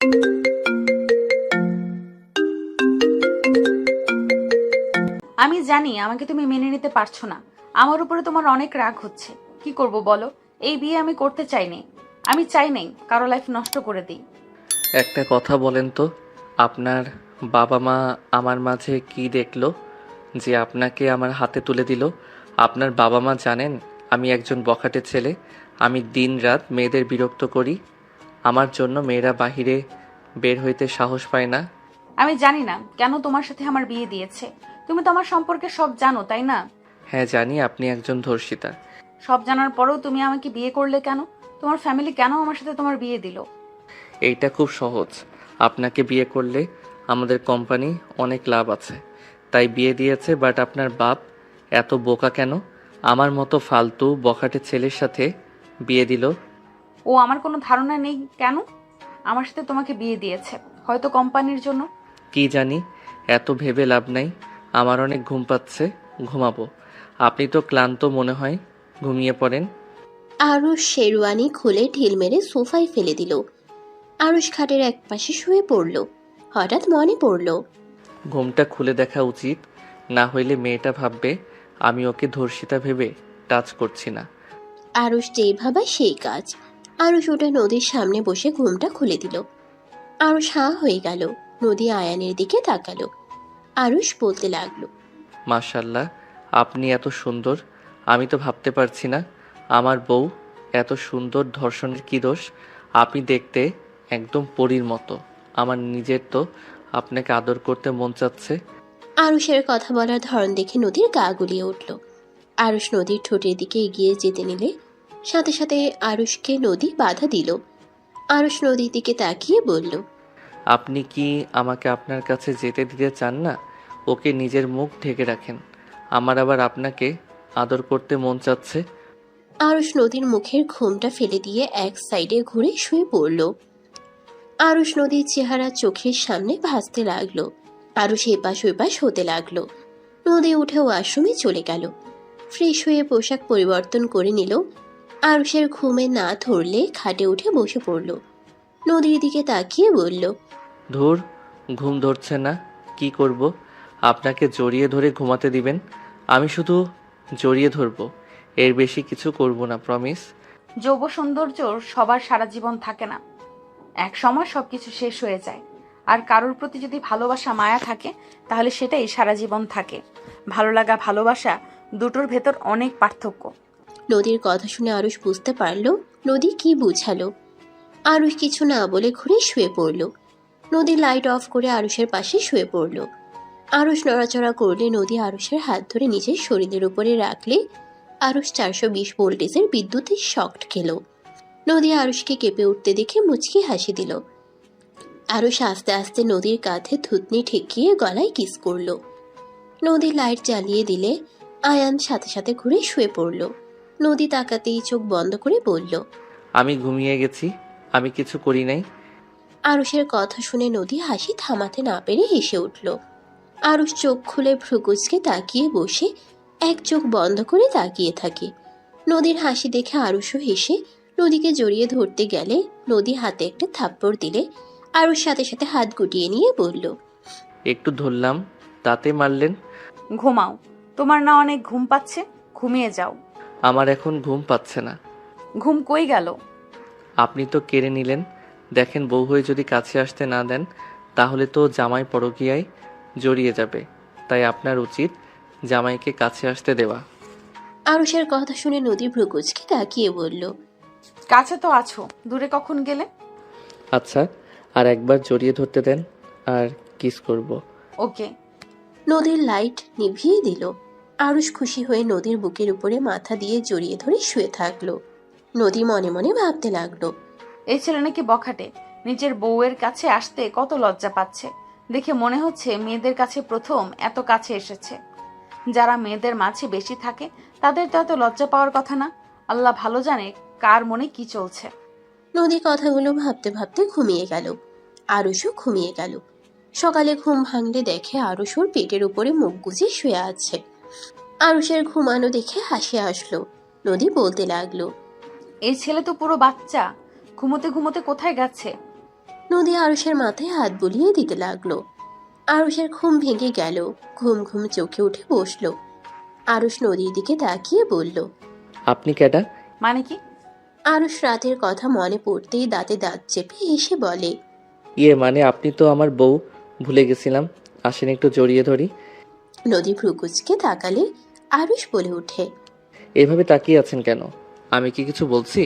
আমি জানি আমাকে তুমি মেনে নিতে পারছো না। আমার উপরে তোমার অনেক রাগ হচ্ছে। কি করব বলো? এই বিয়ে আমি করতে চাইনি। আমি চাই নাই কারো লাইফ নষ্ট করে দিই। একটা কথা বলেন তো, আপনার বাবা মা আমার মাঝে কি দেখলো যে আপনাকে আমার হাতে তুলে দিল? আপনার বাবা মা জানেন আমি একজন বখাটে ছেলে। আমি দিনরাত মেয়েদের বিরক্ত করি। আমার জন্য মেয়েরা বাহিরে বের হইতে সাহস পায় না। আমি জানি না কেন তোমার সাথে আমার বিয়ে দিয়েছে। তুমি তো আমার সম্পর্কে সব জানো, তাই না? হ্যাঁ জানি আপনি একজন ধর্ষিতা। সব জানার পরেও তুমি আমাকে বিয়ে করলে কেন? তোমার ফ্যামিলি কেন আমার সাথে তোমার বিয়ে দিল? এইটা খুব সহজ। আপনাকে বিয়ে করলে আমাদের কোম্পানি অনেক লাভ আছে, তাই বিয়ে দিয়েছে। বাট আপনার বাপ এত বোকা কেন? আমার মতো ফালতু বখাটে ছেলের সাথে বিয়ে দিল। ও আমার কোনো ধারণা নেই কেন আমার সাথে তোমাকে বিয়ে দিয়েছে। হয়তো কোম্পানির জন্য। কি জানি, এত ভেবে লাভ নাই। আমার অনেক ঘুম পাচ্ছে, ঘুমাবো। আপনি তো ক্লান্ত মনে হয়, ঘুমিয়ে পড়েন। আরুষ শেরওয়ানি খুলে ঢিল মেরে সোফায় ফেলে দিল। আরুষ খাটের এক পাশে শুয়ে পড়ল। হঠাৎ মনে পড়ল, ঘুমটা খুলে দেখা উচিত, না হইলে মেয়েটা ভাববে আমি ওকে ধর্ষিতা ভেবে টাচ করছি না। আরুষ যেই ভাবা সেই কাজ। আরুষ উঠে নদীর সামনে বসে ঘুমটা খুলে দিল। আরুষ হাঁ হয়ে গেল। নদী আয়ানের দিকে তাকালো। আরুষ বলতে লাগলো, মাশাল্লাহ, আপনি এত সুন্দর। আমি তো ভাবতে পারছি না আমার বউ এত সুন্দর। ধর্ষণের কি দোষ? আপনি দেখতে একদম পরীর মতো। আমার নিজের তো আপনাকে আদর করতে মন চাচ্ছে। আরুষের কথা বলার ধরন দেখে নদীর গা গুলিয়ে উঠল। আরুষ নদীর ঠোঁটের দিকে এগিয়ে যেতে নিলে সাথে সাথে আরুষকে নদী বাধা দিল। আরুষ নদীর দিকে তাকিয়ে বলল, আপনি কি আমাকে আপনার কাছে যেতে দিতে চান না? ওকে নিজের মুখ ঢেকে রাখেন। আমার আবার আপনাকে আদর করতে মন চাচ্ছে। আরুষ নদীর মুখের ঘুমটা ফেলে দিয়ে এক সাইডে ঘুরে শুয়ে পড়ল। আরুষ নদীর চেহারা চোখের সামনে ভাসতে লাগলো। আরুষ এপাশ ওপাশ হতে লাগলো। নদী উঠে ওয়াশরুমে চলে গেল। ফ্রেশ হয়ে পোশাক পরিবর্তন করে নিল। আরুষের ঘুমে না ধরলে খাটে উঠে বসে পড়ল। নদীর দিকে তাকিয়ে বলল, ধুর, ঘুম ধরছে না। কি করব? আপনাকে জড়িয়ে ধরে ঘুমাতে দিবেন? আমি শুধু জড়িয়ে ধরবো, এর বেশি কিছু করব না, প্রমিস। যৌব সৌন্দর্য সবার সারা জীবন থাকে না। এক সময় সবকিছু শেষ হয়ে যায়। আর কারোর প্রতি যদি ভালোবাসা মায়া থাকে তাহলে সেটাই সারা জীবন থাকে। ভালো লাগা ভালোবাসা দুটোর ভেতর অনেক পার্থক্য। নদীর কথা শুনে আরুষ বুঝতে পারল নদী কি বুঝালো। আরুষ কিছু না বলে ঘুরে শুয়ে পড়ল। নদী লাইট অফ করে আরুষের পাশে শুয়ে পড়ল। আরুষ নড়াচড়া করলে নদী আরুষের হাত ধরে নিজের শরীরের উপরে রাখলে আরুষ 420 ভোল্টেজের বিদ্যুতের শক খেল। নদী আরুষকে কেঁপে উঠতে দেখে মুচকি হাসি দিল। আরুষ আস্তে আস্তে নদীর কাঁধে থুতনি ঠেকিয়ে গলায় কিস করল। নদী লাইট জ্বালিয়ে দিলে আয়ান সাথে সাথে ঘুরে শুয়ে পড়ল। নদী তাকাতেই চোখ বন্ধ করে বলল, আমি ঘুমিয়ে গেছি, আমি কিছু করি নাই। আরুষের কথা শুনে নদী হাসি থামাতে না পেরে হেসে উঠল। আরুষ চোখ খুলে ভ্রুকুচকে তাকিয়ে বসে এক চোখ বন্ধ করে তাকিয়ে থাকে। নদীর হাসি দেখে আরুষও হেসে নদীকে জড়িয়ে ধরতে গেলে নদী হাতে একটা থাপ্পড় দিলে আরুষ সাথে সাথে হাত গুটিয়ে নিয়ে বলল, একটু ধরলাম, তাতে মারলেন? ঘুমাও। তোমার না অনেক ঘুম পাচ্ছে? ঘুমিয়ে যাও। আমার এখন ঘুম পাচ্ছে না। ঘুম কই গেল? আপনি তো কেড়ে নিলেন। দেখেন, বউ হয়ে যদি কাছে আসতে না দেন তাহলে তো জামাই পরকীয়ায় জড়িয়ে যাবে। তাই আপনার উচিত জামাইকে কাছে আসতে দেওয়া। আরুষের কথা শুনে নদী ভ্রুকুচকে তাকিয়ে বলল, কাছে তো আছো, দূরে কখন গেলে? আচ্ছা, আর একবার জড়িয়ে ধরতে দেন, আর কিস করব। ওকে। নদীর লাইট নিভিয়ে দিল। আরুষ খুশি হয়ে নদীর বুকের উপরে মাথা দিয়ে জড়িয়ে ধরে শুয়ে থাকলো। নদী মনে মনে ভাবতে লাগলো, এই ছেলে নাকি বখাটে। নিজের বউয়ের কাছে আসতে কত লজ্জা পাচ্ছে। দেখে মনে হচ্ছে মেয়েদের কাছে প্রথম এত কাছে এসেছে। যারা মেয়েদের মাঝে বেশি থাকে তাদের তো এত লজ্জা পাওয়ার কথা না। আল্লাহ ভালো জানে কার মনে কি চলছে। নদী কথাগুলো ভাবতে ভাবতে ঘুমিয়ে গেল। আরুষও ঘুমিয়ে গেল। সকালে ঘুম ভাঙলে দেখে আরুষ ওর পেটের উপরে মুখ গুজে শুয়ে আছে। আরুষের ঘুমানো দেখে হাসি আসলো। নদী বলতে লাগলো, এই ছেলে তো পুরো বাচ্চা। ঘুমোতে ঘুমোতে কোথায় গেছে? নদী আরুষের মাথায় হাত বুলিয়ে দিতে লাগলো। আরুষের ঘুম ভেঙে গেল। ঘুম ঘুম চোখে উঠে বসলো। আরুষ নদীর দিকে তাকিয়ে বলল, আপনি কেডা? মানে কি? আরুষ রাতের কথা মনে পড়তেই দাঁতে দাঁত চেপে এসে বলে, ইয়ে মানে আপনি তো আমার বউ, ভুলে গেছিলাম। আসেন একটু জড়িয়ে ধরি। নদী ভ্রুকুচকে তাকালে আরুষ বলে ওঠে। এভাবে তাকিয়ে আছেন কেন? আমি কি কিছু বলছি?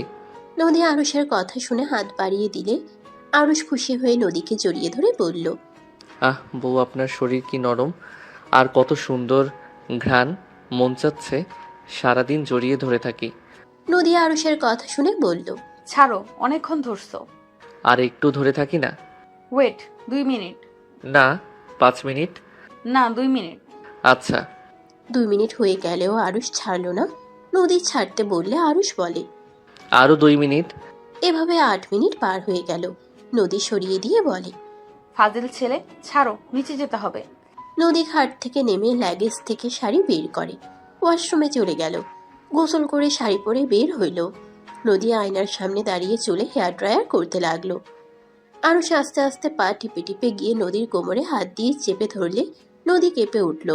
নদী আরুষের কথা শুনে হাত বাড়িয়ে দিলে আরুষ খুশি হয়ে নদীকে জড়িয়ে ধরে বলল, আহ বউ, আপনার শরীর কি নরম আর কত সুন্দর ঘ্রাণ, মন চাচ্ছে সারাদিন জড়িয়ে ধরে থাকি। নদী আরুষের কথা শুনে বলল, ছাড়ো, অনেকক্ষণ ধরছো। আর একটু ধরে থাকি না? Wait, 2 minute. না, 5 মিনিট। না, 2 মিনিট। আচ্ছা। 2 মিনিট হয়ে গেলেও আরুষ ছাড়লো না। নদী ছাড়তে বললে আরুষ বলে, আরও 2 মিনিট। এভাবে 8 মিনিট পার হয়ে গেল। নদী সরিয়ে দিয়ে বলে, ফাজিল ছেলে, ছাড়ো, নিচে যেতে হবে। নদী খাট থেকে নেমে লাগেজ থেকে শাড়ি বের করে ওয়াশরুমে চলে গেল। গোসল করে শাড়ি পরে বের হইল। নদী আয়নার সামনে দাঁড়িয়ে চুলে হেয়ার ড্রায়ার করতে লাগলো। আরুষ আস্তে আস্তে পা টিপে টিপে গিয়ে নদীর কোমরে হাত দিয়ে চেপে ধরলে নদী কেঁপে উঠল।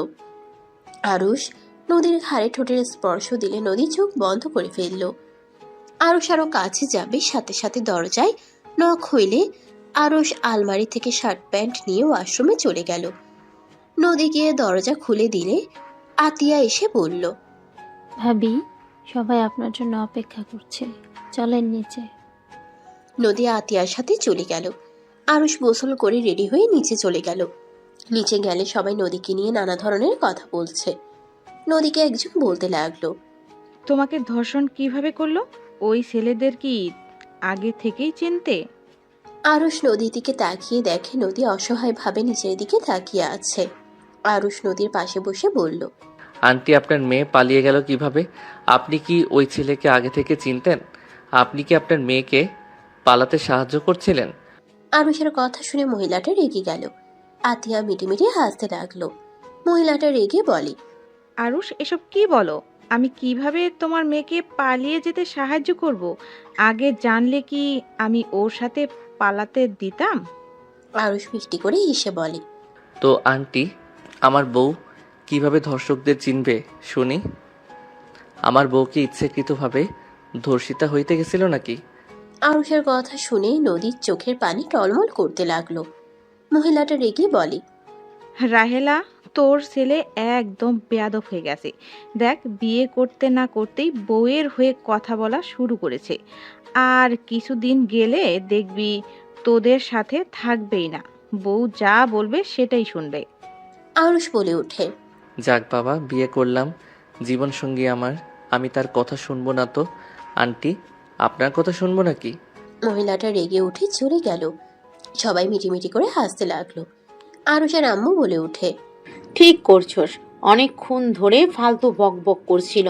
আরুষ নদীর ঘাড়ে ঠোঁটের স্পর্শ দিলে নদী চোখ বন্ধ করে ফেলল। আরুষ আরো কাছে যাবে, সাথে সাথে দরজায় নখ হইলে আরুষ আলমারি থেকে শার্ট প্যান্ট নিয়ে ওয়াশরুমে চলে গেল। নদী গিয়ে দরজা খুলে দিলে আতিয়া এসে বলল, ভাবি, সবাই আপনার জন্য অপেক্ষা করছে, চলেন নিচে। নদী আতিয়ার সাথে চলে গেল। আরুষ গোসল করে রেডি হয়ে নিচে চলে গেল। নিচে গেলে সবাই নদীকে নিয়ে নানা ধরনের কথা বলছে। নদীকে একজন বলতে লাগলো, তোমাকে ধর্ষণ কিভাবে করলো? ওই ছেলেদের কি আগে থেকেই চিনতে? আরুষ নদীর দিকে তাকিয়ে দেখে নদী অসহায়ভাবে নিচের দিকে তাকিয়ে আছে। আরুষ নদীর পাশে বসে বলল, আন্টি, আপনার মেয়ে পালিয়ে গেল কিভাবে? আপনি কি ওই ছেলেকে আগে থেকে চিনতেন? আপনি কি আপনার মেয়েকে পালাতে সাহায্য করছিলেন? আরুষের কথা শুনে মহিলাটা রেগে গেল। আতিয়া মিটিমিটি হাসতে লাগলো। মহিলাটা রেগে বলে, আরুষ, এসব কি বলো? আমি কিভাবে তোমার মেয়েকে পালিয়ে যেতে সাহায্য করব? আগে জানলে কি আমি ওর সাথে পালাতে দিতাম? আরুষ মিষ্টি করে হেসে বলে, তো আন্টি, আমার বউ কিভাবে ধর্ষকদের চিনবে শুনি? আমার বউ কি ইচ্ছাকৃতভাবে ধর্ষিতা হইতে গেছিল নাকি? আরুষের কথা শুনে নদীর চোখের পানি টলমল করতে লাগলো। মহিলাটা রেগে বলে, রাহেলা, তোর ছেলে একদম বেয়াদব হয়ে গেছে। দেখ, বিয়ে করতে না করতেই বউয়ের হয়ে কথা বলা শুরু করেছে। আর কিছুদিন গেলে দেখবি তোদের সাথে থাকবেই না। বউ যা বলবে সেটাই শুনবে। আরুষ বলে ওঠে, যাক বাবা, বিয়ে করলাম জীবনসঙ্গী আমার, আমি তার কথা শুনবো না তো? আন্টি, আপনার কথা শুনবো নাকি? মহিলাটা রেগে উঠে চলে গেল। সবাই মিটিমিটি করে হাসতে লাগলো। আরুষের আম্মু বলে ওঠে, ঠিক করছস, অনেকক্ষণ ধরে ফালতু বক বক করছিল।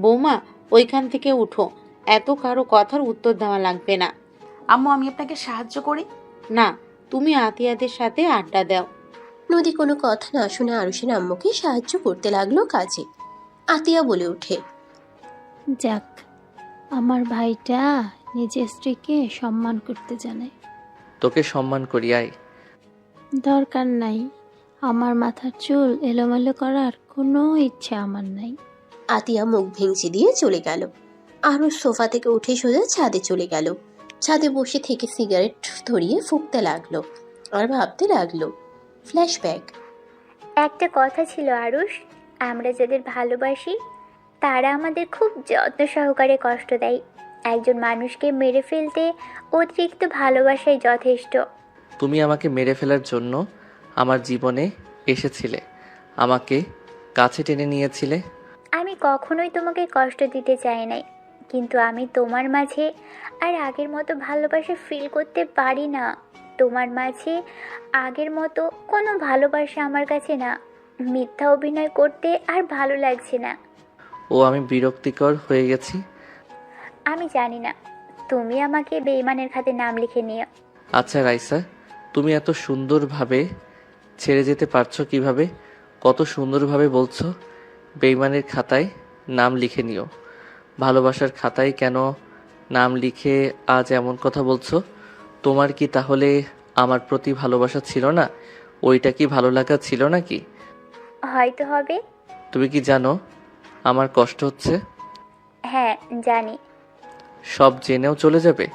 বৌমা, ওইখান থেকে উঠো, এত কারো কথার উত্তর দেওয়া লাগবে না। আম্মু, আমি আপনাকে সাহায্য করি। না, তুমি আতিয়াদের সাথে আড্ডা দাও। নদী কোনো কথা না শুনে আরুষের আম্মুকে সাহায্য করতে লাগলো কাজে। আতিয়া বলে ওঠে, যাক, আমার ভাইটা নিজের স্ত্রীকে সম্মান করতে জানে। তোকে সম্মান করি, আয়। দরকার নাই, আমার মাথার চুল এলোমেলো করার কোনো ইচ্ছে আমার নাই। আতিয়া মুখ ভেঙচি দিয়ে চলে গেল। আরুষ সোফা থেকে উঠে সোজা ছাদে চলে গেল। ছাদে বসে থেকে সিগারেট ধরিয়ে ফুঁকতে লাগলো আর ভাবতে লাগলো। ফ্ল্যাশব্যাক। একটা কথা ছিল আরুষ, আমরা যাদের ভালোবাসি তারা আমাদের খুব যত্ন সহকারে কষ্ট দেয়। একজন মানুষকে মেরে ফেলতে অতিরিক্ত ভালোবাসাই যথেষ্ট। তুমি আমাকে মেরে ফেলার জন্য আমার জীবনে এসেছিলে, আমাকে কাছে টেনে নিয়েছিলে। আমি কখনোই তোমাকে কষ্ট দিতে চাই নাই, কিন্তু আমি তোমার মাঝে আর আগের মতো ভালোবাসা ফিল করতে পারি না। তোমার মাঝে আগের মতো কোনো ভালোবাসা আমার কাছে না। মিথ্যা অভিনয় করতে আর ভালো লাগছে না। ও, আমি বিরক্তিকর হয়ে গেছি। আমি জানি না, তুমি আমাকে বেঈমানের খাতে নাম লিখে নিও। আচ্ছা রাইসা, তুমি এত সুন্দরভাবে ছেড়ে যেতে পারছো কিভাবে? কত সুন্দরভাবে বলছো বেইমানের খাতায় নাম লিখে নিও। ভালোবাসার খাতায় কেন নাম লিখে আজ এমন কথা বলছো? তোমার কি তাহলে আমার প্রতি ভালোবাসা ছিল না? ওইটা কি ভালো লাগা ছিল নাকি? হয়তো হবে। তুমি কি জানো আমার কষ্ট হচ্ছে? হ্যাঁ, জানি। সব জেনেও চলে যাবে?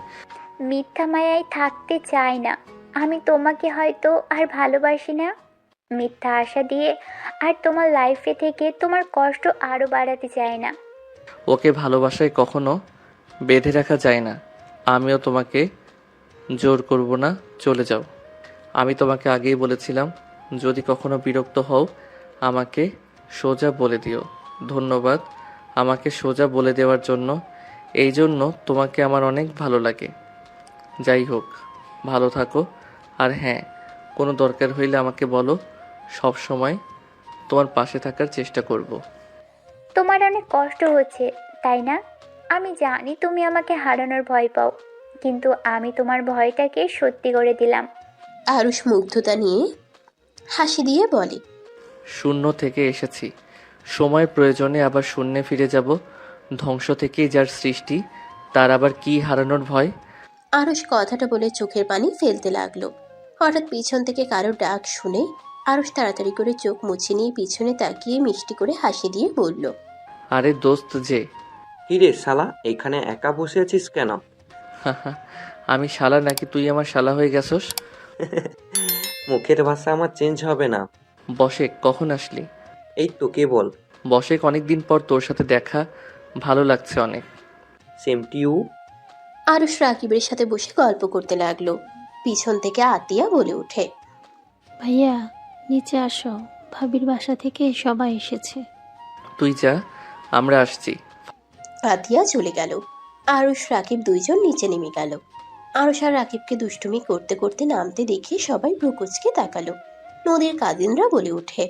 মিথ্যা মায়ায় থাকতে চাই না। আমি তোমাকে হয়তো আর ভালোবাসি না। মিথ্যা আশা দিয়ে আর তোমার লাইফে থেকে তোমার কষ্ট আরও বাড়াতে চাই না। ওকে ভালোবাসায় কখনো বেঁধে রাখা যায় না। আমিও তোমাকে জোর করব না, চলে যাও। আমি তোমাকে আগেই বলেছিলাম, যদি কখনো বিরক্ত হও আমাকে সোজা বলে দিও। ধন্যবাদ আমাকে সোজা বলে দেওয়ার জন্য। এই জন্য তোমাকে আমার অনেক ভালো লাগে। যাই হোক, ভালো থাকো। আর হ্যাঁ, কোনো দরকার হইলে আমাকে বলো, সব সময় তোমার পাশে থাকার চেষ্টা করব। তোমার অনেক কষ্ট হচ্ছে, তাই না? আমি জানি তুমি আমাকে হারানোর ভয় পাও, কিন্তু আমি তোমার ভয়টাকে সত্যি করে দিলাম। আরুষ মুগ্ধতা নিয়ে হাসি দিয়ে বলে, শূন্য থেকে এসেছি, সময় প্রয়োজনে আবার শূন্যে ফিরে যাব। ধ্বংস থেকেই যার সৃষ্টি, তার আবার কি হারানোর ভয়? আরুষ কথাটা বলে চোখের পানি ফেলতে লাগলো। হঠাৎ পিছন থেকে কারো ডাক শুনে আরুষ তাড়াতাড়ি করে চোখ মুছে নিয়ে পিছনে তাকিয়ে মিষ্টি করে হাসি দিয়ে বলল, আরে দোস্ত যে। কিরে শালা, এখানে একা বসে আছিস কেন? আমি শালা নাকি তুই আমার শালা হয়ে গেছস? মুখের ভাষা আমার চেঞ্জ হবে না। বসে কখন আসলি? এই তো কেবল। বসে অনেকদিন পর তোর সাথে দেখা, ভালো লাগছে অনেক। Same to you. আরুষ রাকিবের সাথে বসে গল্প করতে লাগলো। পিছন থেকে আতিয়া বলে ওঠে, ভাইয়া নিচে আসো, ভাবির বাসা থেকে সবাই এসেছে। তুই যা, আমরা আসছি। আতিয়া চলে গেল। আরুষ রাকিব দুইজন নিচে নেমে গেল। আরুষ আর রাকিবকে দুষ্টুমি করতে করতে নামতে দেখে সবাই ভ্রুকুচকে তাকালো। নদীর কাজিনরা বলে ওঠে,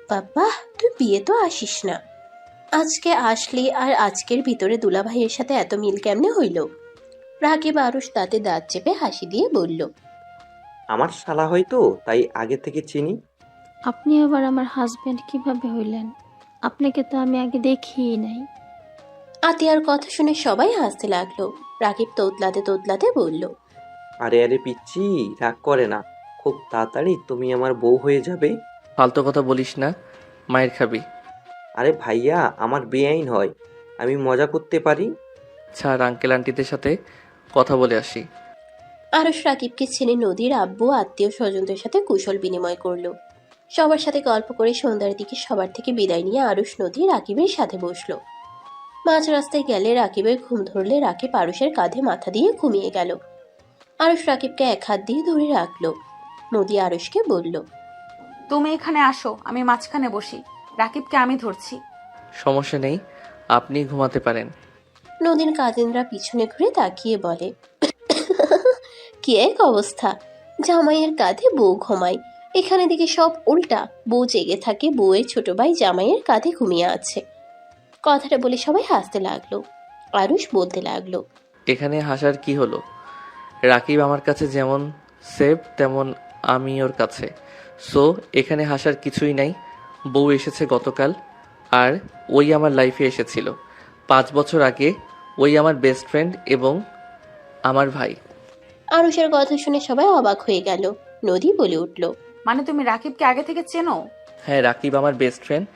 বাবা তুই বিয়ে তো আসিস না, আজকে আসলি, আর আজকের ভিতরে দুলা ভাইয়ের সাথে এত মিল কেমনে হইল? রাকিব আরুষ তাতে দাঁত চেপে হাসি দিয়ে বলল, আমার শালা হয়তো, তাই আগে থেকে চিনি। আপনি আবার আমার হাজবেন্ড কিভাবে হইলেন? আপনাকে তো আমি আগে দেখিই নাই। আতিয়ার কথা শুনে সবাই হাসতে লাগলো। রাকিব তোতলাতে তোতলাতে বলল, আরে আরে পিচ্ছি, রাগ করে না। খুব তাড়াতাড়ি তুমি আমার বউ হয়ে যাবে। ফালতু কথা বলিস না, মায়ের খাবি। আরে ভাইয়া, আমার বেআইন হয়, আমি মজা করতে পারি। ছাড়, আঙ্কেল আন্টিদের সাথে কথা বলে আসি। আরুষ রাকিবকে ছেড়ে নদীর আব্বু আত্মীয় স্বজনদের সাথে কুশল বিনিময় করলো। সবার সাথে গল্প করে সন্ধ্যার দিকে সবার থেকে বিদায় নিয়ে আরুষ নদী রাকিবের সাথে বসলো। মাঝ রাস্তায় গেলে রাকিবের ঘুম ধরলে রাকিব আরুষের কাঁধে মাথা দিয়ে ঘুমিয়ে গেল। আরুষ রাকিবকে এক হাত দিয়ে ধরে রাখলো। নদী আরুষকে বলল, তুমি এখানে আসো, আমি মাঝখানে বসি। রাকিবকে আমি ধরছি। সমস্যা নেই, আপনি ঘুমাতে পারেন। নদীর কাজিনরা পিছনে ঘুরে তাকিয়ে বলে, কি এক অবস্থা, জামাইয়ের কাঁধে বউ ঘুমায়, এখানে দিকে সব উল্টা, বউ জেগে থাকে, বউয়ের ছোট ভাই জামাইয়ের কাঁধে ঘুমিয়ে আছে। কথাটা বলে সবাই হাসতে লাগলো। আরুষ বলতে লাগলো, এখানে হাসার কি হলো? রাকিব আমার কাছে যেমন সেফ, তেমন আমি ওর কাছে। সো এখানে হাসার কিছুই নাই। বউ এসেছে গতকাল, আর ওই আমার লাইফে এসেছিল 5 বছর আগে। ওই আমার বেস্ট ফ্রেন্ড এবং আমার ভাই। আরুষের কথা শুনে সবাই অবাক হয়ে গেল। নদী বলে উঠল, মানে তুমি রাকিবকে আগে থেকে চেনো? হ্যাঁ, রাকিব আমার বেস্ট ফ্রেন্ড।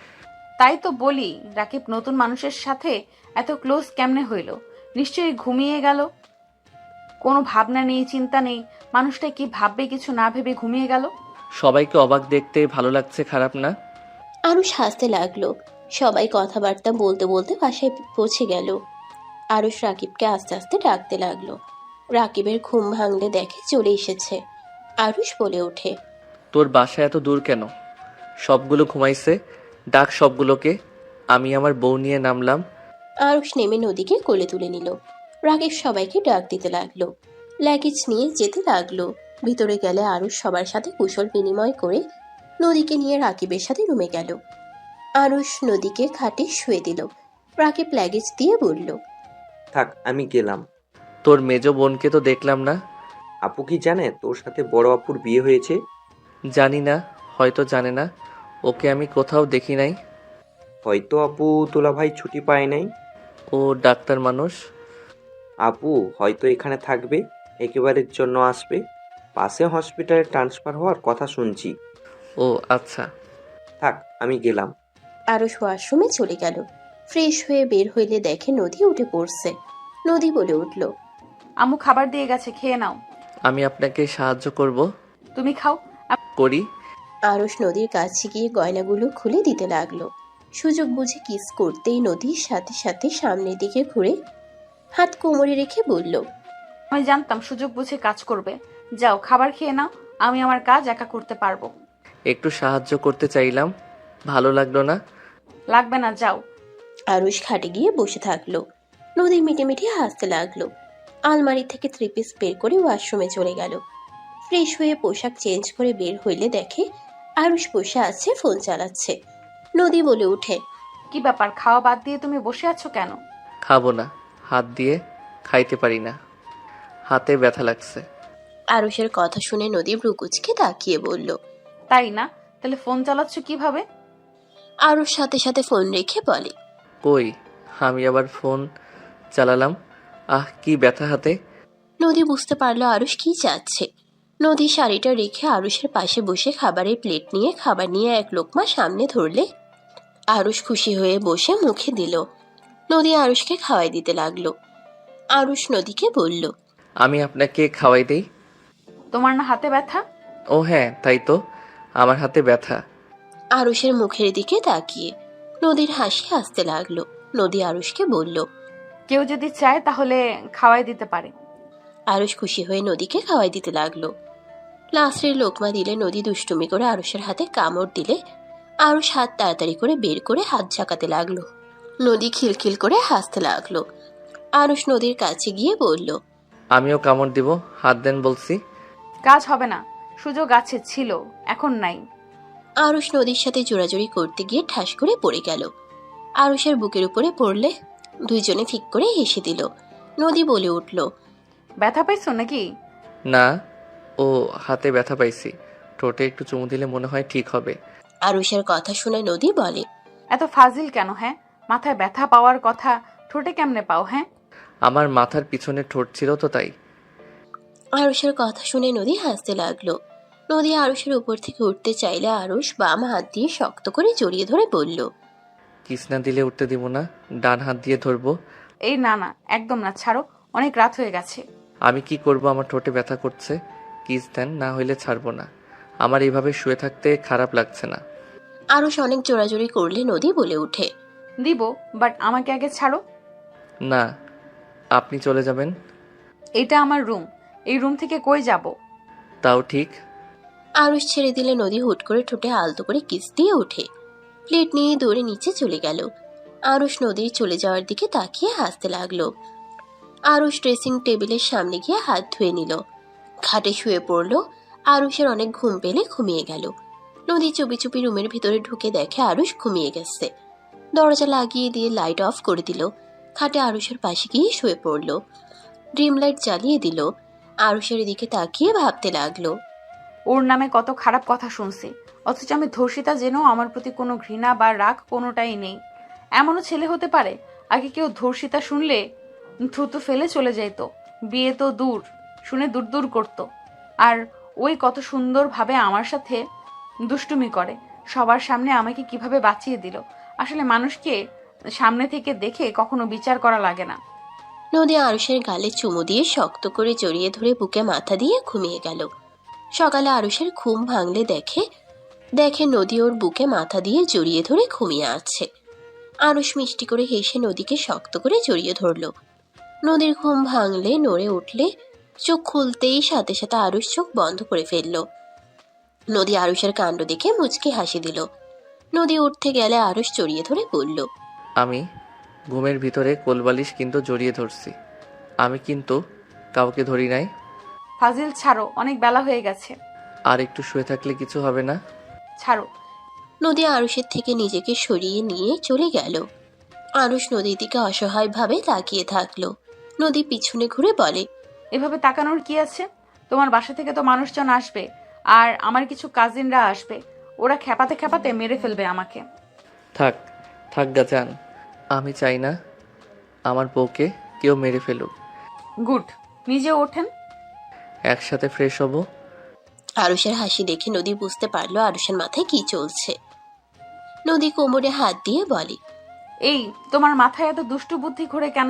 তাই তো বলি, রাকিব নতুন মানুষের সাথে এত ক্লোজ কেমনে হইল? নিশ্চয়ই ঘুমিয়ে গেল। কোনো ভাবনা নেই, চিন্তা নেই, মানুষটা কি ভাববে কিছু না ভেবে ঘুমিয়ে গেল। সবাইকে অবাক দেখতে ভালো লাগছে, খারাপ না? আরুষ হাসতে লাগলো। সবাই কথাবার্তা বলতে বলতে বাসায় পৌঁছে গেল। আরুষ রাকিবকে আস্তে আস্তে ডাকতে লাগলো। রাকিবের ঘুম ভাঙলে দেখে চলে এসেছে। আরুষ বলে ওঠে, তোর বাসা এত দূর কেন? সবগুলো ঘুমাইছে, ডাক সবগুলোকে। আমি আমার বউ নিয়ে নামলাম। আরুষ নেমে নদীকে কোলে তুলে নিল। রাকিব সবাইকে ডাক দিতে লাগলো। লাগেজ নিয়ে যেতে লাগলো। ভিতরে গেলে আরুষ সবার সাথে কুশল বিনিময় করে নদীকে নিয়ে রাকিবের সাথে রুমে গেল। আরুষ নদীকে খাটে শুয়ে দিল। রাকিব লাগেজ দিয়ে বলল, থাক, আমি গেলাম। তোর মেজো বোনকে তো দেখলাম না। আপু কি জানে তোর সাথে বড় আপুর বিয়ে হয়েছে? জানি না, হয়তো জানে না। ওকে আমি কোথাও দেখি নাই। হয়তো আপু তোলা ভাই ছুটি পায় নাই। ও ডাক্তার মানুষ। আপু হয়তো এখানে থাকবে। একেবারের জন্য আসবে। পাশে হসপিটালে ট্রান্সফার হওয়ার কথা শুনছি। ও আচ্ছা। থাক, আমি গেলাম। আরুষ ওয়াশরুমে চলে গেল। ফ্রেশ হয়ে বের হইলে দেখে নদী উঠে পড়ছে। নদী বলে উঠল, আম্মু খাবার দিয়ে গেছে, খেয়ে নাও। আমি আপনাকে সাহায্য করব। তুমি খাও। করি। আরুষ নদীর কাছে গিয়ে গয়নাগুলো খুলে দিতে লাগলো। সুযোগ বুঝে কিস করতেই নদীর সাথে সাথে সামনের দিকে ঘুরে হাত কোমরে রেখে বলল, আমি জানতাম সুযোগ বুঝে কাজ করবে। যাও খাবার খেয়ে নাও, আমি আমার কাজ একা করতে পারবো। একটু সাহায্য করতে চাইলাম, ভালো লাগলো না। লাগবে না, যাও। আরুষ খাটে গিয়ে বসে থাকলো। নদী মিটে মিটে হাসতে লাগলো। আলমারি থেকে 3 পিস বের করে ওয়াশরুমে চলে গেল। ফ্রেশ হয়ে পোশাক চেঞ্জ করে বের হইলে দেখে আরুষ বসে আছে, ফোন চালাচ্ছে। নদী বলে উঠে, কি ব্যাপার, খাওয়া বাদ দিয়ে তুমি বসে আছো কেন? খাবো না, হাত দিয়ে খাইতে পারি না, হাতে ব্যথা লাগছে। আরুষের কথা শুনে নদী ভ্রুকুচকে তাকিয়ে বলল, তাই না? তাহলে ফোন চালাচ্ছ কিভাবে? আরুষ সাথে সাথে ফোন রেখে বলে, কই, আমি আবার ফোন চালালাম। কি ব্যথা হাতে। নদী বুঝতে পারলো আরুষ কি চাচ্ছে। নদী শাড়িটা রেখে আরুষের পাশে বসে খাবারের প্লেট নিয়ে খাবার নিয়ে এক লোকমা সামনে ধরলে আরুষ খুশি হয়ে বসে মুখে দিল। নদী আরুষকে খাওয়াই দিতে লাগলো। আরুষ নদীকে বলল, আমি আপনাকে খাওয়াই দেই। তোমার না হাতে ব্যথা? ও হ্যাঁ, তাই তো, আমার হাতে ব্যথা। আরুষের মুখের দিকে তাকিয়ে নদীর হাসি আসতে লাগলো। নদী আরুষকে বলল, কেউ যদি চায় তাহলে খাওয়াই দিতে পারে। আরুষ খুশি হয়ে নদীকে খাওয়াই দিতে লাগলো। লাস্টের লোকমা দিলে নদী দুষ্টুমি করে আরুষের হাতে কামড় দিলে আরুষ হাত তাড়াতাড়ি করে বের করে হাত ঝাঁকাতে লাগলো। নদী খিলখিল করে হাসতে লাগলো। আরুষ নদীর কাছে গিয়ে বলল, আমিও কামড় দিব, হাত দেন বলছি। কাজ হবে না, সুযোগ আছে, ছিল, এখন নাই। আরুষ নদীর সাথে জোরাজুরি করতে গিয়ে ঠাস করে পড়ে গেল। আরুষের বুকের উপরে পড়লে দুইজনে ঠিক করে হেসে দিল। নদী বলে উঠল, ব্যথা পাইছো নাকি? না, ও হাতে ব্যথা পাইছি, ঠোঁটে একটু চুমু দিলে মনে হয় ঠিক হবে। আরুষের কথা শুনে নদী বলে, এত ফাজিল কেন? হ্যাঁ, মাথায় ব্যথা পাওয়ার কথা ঠোঁটে কেমনে পাও? হ্যাঁ, আমার মাথার পিছনে ঠোঁট ছিল তো তাই। আরুষের কথা শুনে নদী হাসতে লাগলো। নদী আরুষের উপর থেকে উঠতে চাইলে আরুষ বাম হাত দিয়ে শক্ত করে জড়িয়ে ধরে বলল, কিস না দিলে উঠতে দিব না, ডান হাত দিয়ে ধরবো। এই না না, একদম না, ছাড়ো, অনেক রাত হয়ে গেছে। আমি কি করব, আমার ঠোঁটে ব্যথা করছে। কিস দেন, না হইলে ছাড়বো না। আমার এইভাবে শুয়ে থাকতে খারাপ লাগছে না। আরুষ অনেক জোরাজোরি করলে নদী বলে উঠে, দিব, বাট আমাকে আগে ছাড়ো। না, আপনি চলে যাবেন। এটা আমার রুম, এই রুম থেকে কই যাব? তাও ঠিক। আরুষ ছেড়ে দিলে নদী হুট করে ঠোঁটে আলতো করে কিস দিয়ে ওঠে। প্লেট নিয়ে দৌড়ে নিচে চলে গেল। আরুষ নদীর চলে যাওয়ার দিকে তাকিয়ে হাসতে লাগলো। আরুষ ড্রেসিং টেবিলের সামনে গিয়ে হাত ধুয়ে নিল। খাটে শুয়ে পড়ল। আরুষের অনেক ঘুম পেলে ঘুমিয়ে গেল। নদী চুপি চুপি রুমের ভিতরে ঢুকে দেখে আরুষ ঘুমিয়ে গেছে। দরজা লাগিয়ে দিয়ে লাইট অফ করে দিল। খাটে আরুষের পাশে গিয়ে শুয়ে পড়ল। ড্রিম লাইট জ্বালিয়ে দিল। আরুষের দিকে তাকিয়ে ভাবতে লাগলো, ওর নামে কত খারাপ কথা শুনছি, অথচ আমি ধর্ষিতা জেনেও আমার প্রতি কোনো ঘৃণা বা রাগ কোনোটাই নেই। এমনও ছেলে হতে পারে? আগে কেউ ধর্ষিতা শুনলে থুতু ফেলে চলে যেত, বিয়ে তো দূর, শুনে দূর দূর করতো। আর ওই কত সুন্দরভাবে আমার সাথে দুষ্টুমি করে, সবার সামনে আমাকে কিভাবে বাঁচিয়ে দিল। আসলে মানুষকে সামনে থেকে দেখে কখনো বিচার করা লাগে না। নদী আরুষের গালে চুমু দিয়ে শক্ত করে জড়িয়ে ধরে বুকে মাথা দিয়ে ঘুমিয়ে গেল। সকালে আরুষের ঘুম ভাঙলে দেখে নদী ওর বুকে মাথা দিয়ে জড়িয়ে ধরে ঘুমিয়ে আছে। আরুষ মিষ্টি করে হেসে নদীকে শক্ত করে জড়িয়ে ধরল। নদীর ঘুম ভাঙলে নড়ে উঠলে চোখ খুলতেই সাথে সাথে আরুষ চোখ বন্ধ করে ফেলল। নদী আরুষের কাণ্ড দেখে মুচকি হাসি দিল। নদী উঠতে গেলে আরুষ জড়িয়ে ধরে বলল, আমি ঘুমের ভিতরে কোলবালিশ কিন্তু জড়িয়ে ধরছি, আমি কিন্তু কাউকে ধরি নাই। ফাজিল ছাড়ো, অনেক বেলা হয়ে গেছে। আর একটু শুয়ে থাকলে কিছু হবে না। ছাড়ো। নদী আরুষের থেকে নিজেকে সরিয়ে নিয়ে চলে গেল। আরুষ নদীর দিকে অসহায়ভাবে তাকিয়ে থাকলো। নদী পিছনে ঘুরে বলে, এভাবে তাকানোর কি আছে? তোমার বাসা থেকে তো মানুষজন আসবে, আর আমার কিছু কাজিনরা আসবে, ওরা খেপাতে খেপাতে মেরে ফেলবে আমাকে। থাক থাক গা যান, আমি চাই না আমার বউকে কেউ মেরে ফেলুক। গুড, নিজে ওঠেন। একসাথে ফ্রেশ হব। আরুষের হাসি দেখে নদী বুঝতে পারলো আরুষের মাথায় কি চলছে। নদী কোমরে হাত দিয়ে বলে, এই তোমার মাথায় এত দুষ্টু বুদ্ধি ঘোরে কেন?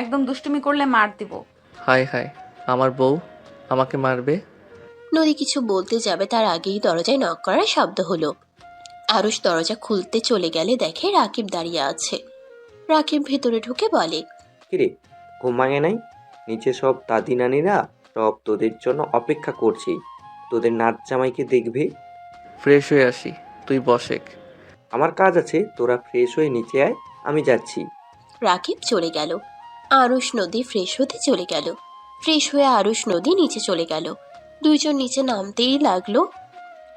একদম দুষ্টুমি করলে মার দিব। হায় হায়, আমার বউ আমাকে মারবে? নদী কিছু বলতে যাবে তার আগেই দরজায় নক করার শব্দ হলো। আরুষ দরজা খুলতে চলে গেলে দেখে রাকিব দাঁড়িয়ে আছে। রাকিব ভেতরে ঢুকে বলে, কিরে, ঘুম ভাঙে নাই? নিচে সব দাদি নানিরা সব তোদের জন্য অপেক্ষা করছি, তোদের নাচ জামাইকে দেখবে। ফ্রেশ হয়ে আসি, তুই বসেক। আমার কাজ আছে, তোরা ফ্রেশ হয়ে নিচে আয়, আমি যাচ্ছি। রাকিব চলে গেল। আরুষ নদী ফ্রেশ হতে চলে গেল। ফ্রেশ হয়ে আরুষ নদী নিচে চলে গেল। দুইজন নিচে নামতেই লাগলো।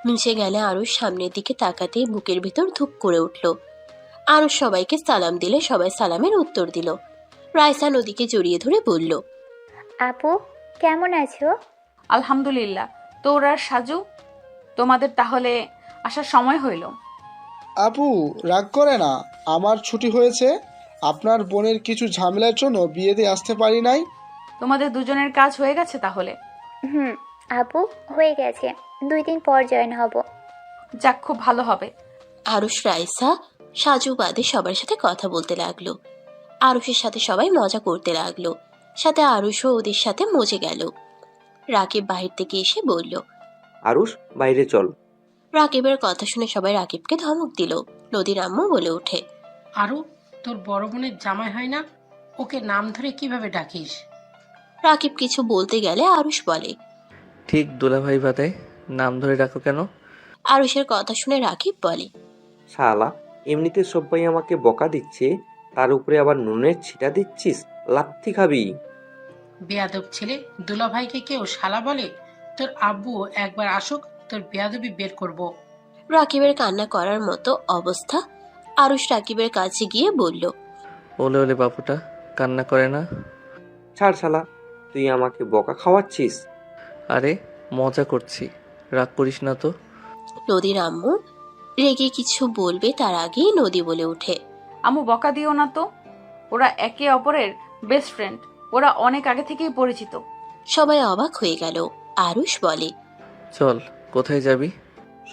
নিচে গেলে আরুষ সামনের দিকে তাকাতেই বুকের ভেতর ধুপ করে উঠল। আরুষ সবাইকে সালাম দিলে সবাই সালামের উত্তর দিল। রাইসা নদীকে জড়িয়ে ধরে বলল, আপু কেমন আছো? আলহামদুলিল্লাহ। তোর আর সাজু, তোমাদের তাহলে আসার সময় হইল। আপু রাগ করে না, আমার ছুটি হয়েছে। আপনার বোনের কিছু ঝামেলার জন্য বিয়েতে আসতে পারি নাই। তোমাদের দুজনের কাজ হয়ে গেছে তাহলে? হুম আপু, হয়ে গেছে। 2 দিন পর জয়েন হব। যাক, খুব ভালো হবে। আরুষ রাইসা সাজু বাদে সবার সাথে কথা বলতে লাগলো। আরুষের সাথে সবাই মজা করতে লাগলো। সাথে আরুষও ওদের সাথে মজে গেল। রাকিব বাহির থেকে এসে বলল, আরুষ, বাইরে চল। রাকিবের কথা শুনে সবাই রাকিবকে ধমক দিল। নদীর আম্মু বলে ওঠে, আরু, তোর বড় বোনের জামাই হয় না, ওকে নাম ধরে কিভাবে ডাকিস? রাকিব কিছু বলতে গেলে আরুষ বলে, ঠিক দুলাভাই বাদায় নাম ধরে ডাকো কেন? আরুষের কথা শুনে রাকিব বলে, শালা, এমনিতে সবাই আমাকে বকা দিচ্ছে, তার উপরে আবার নুনের ছিটা দিচ্ছিস, লাথি খাবি। বেয়াদব ছেলে, দুলাভাইকে কেউ শালা বলে? তোর আব্বু একবার আসুক, তোর বেয়াদবি বের করব। রাকিবের কান্না করার মতো অবস্থা। আরুষ রাকিবের কাছে গিয়ে বলল, ওলে ওলে বাপুটা কান্না করে না। ছাড় শালা, তুই আমাকে বকা খাওয়াচ্ছিস। আরে মজা করছি, রাগ করিস না তো। নদীর আম্মু রেগে কিছু বলবে তার আগেই নদী বলে ওঠে, আম্মু, বকা দিও না তো। ওরা একে অপরের বেস্ট ফ্রেন্ড, ওরা অনেক আগে থেকেই পরিচিত। সবাই অবাক হয়ে গেল। আরুষ বলে, চল, কোথায় যাবি?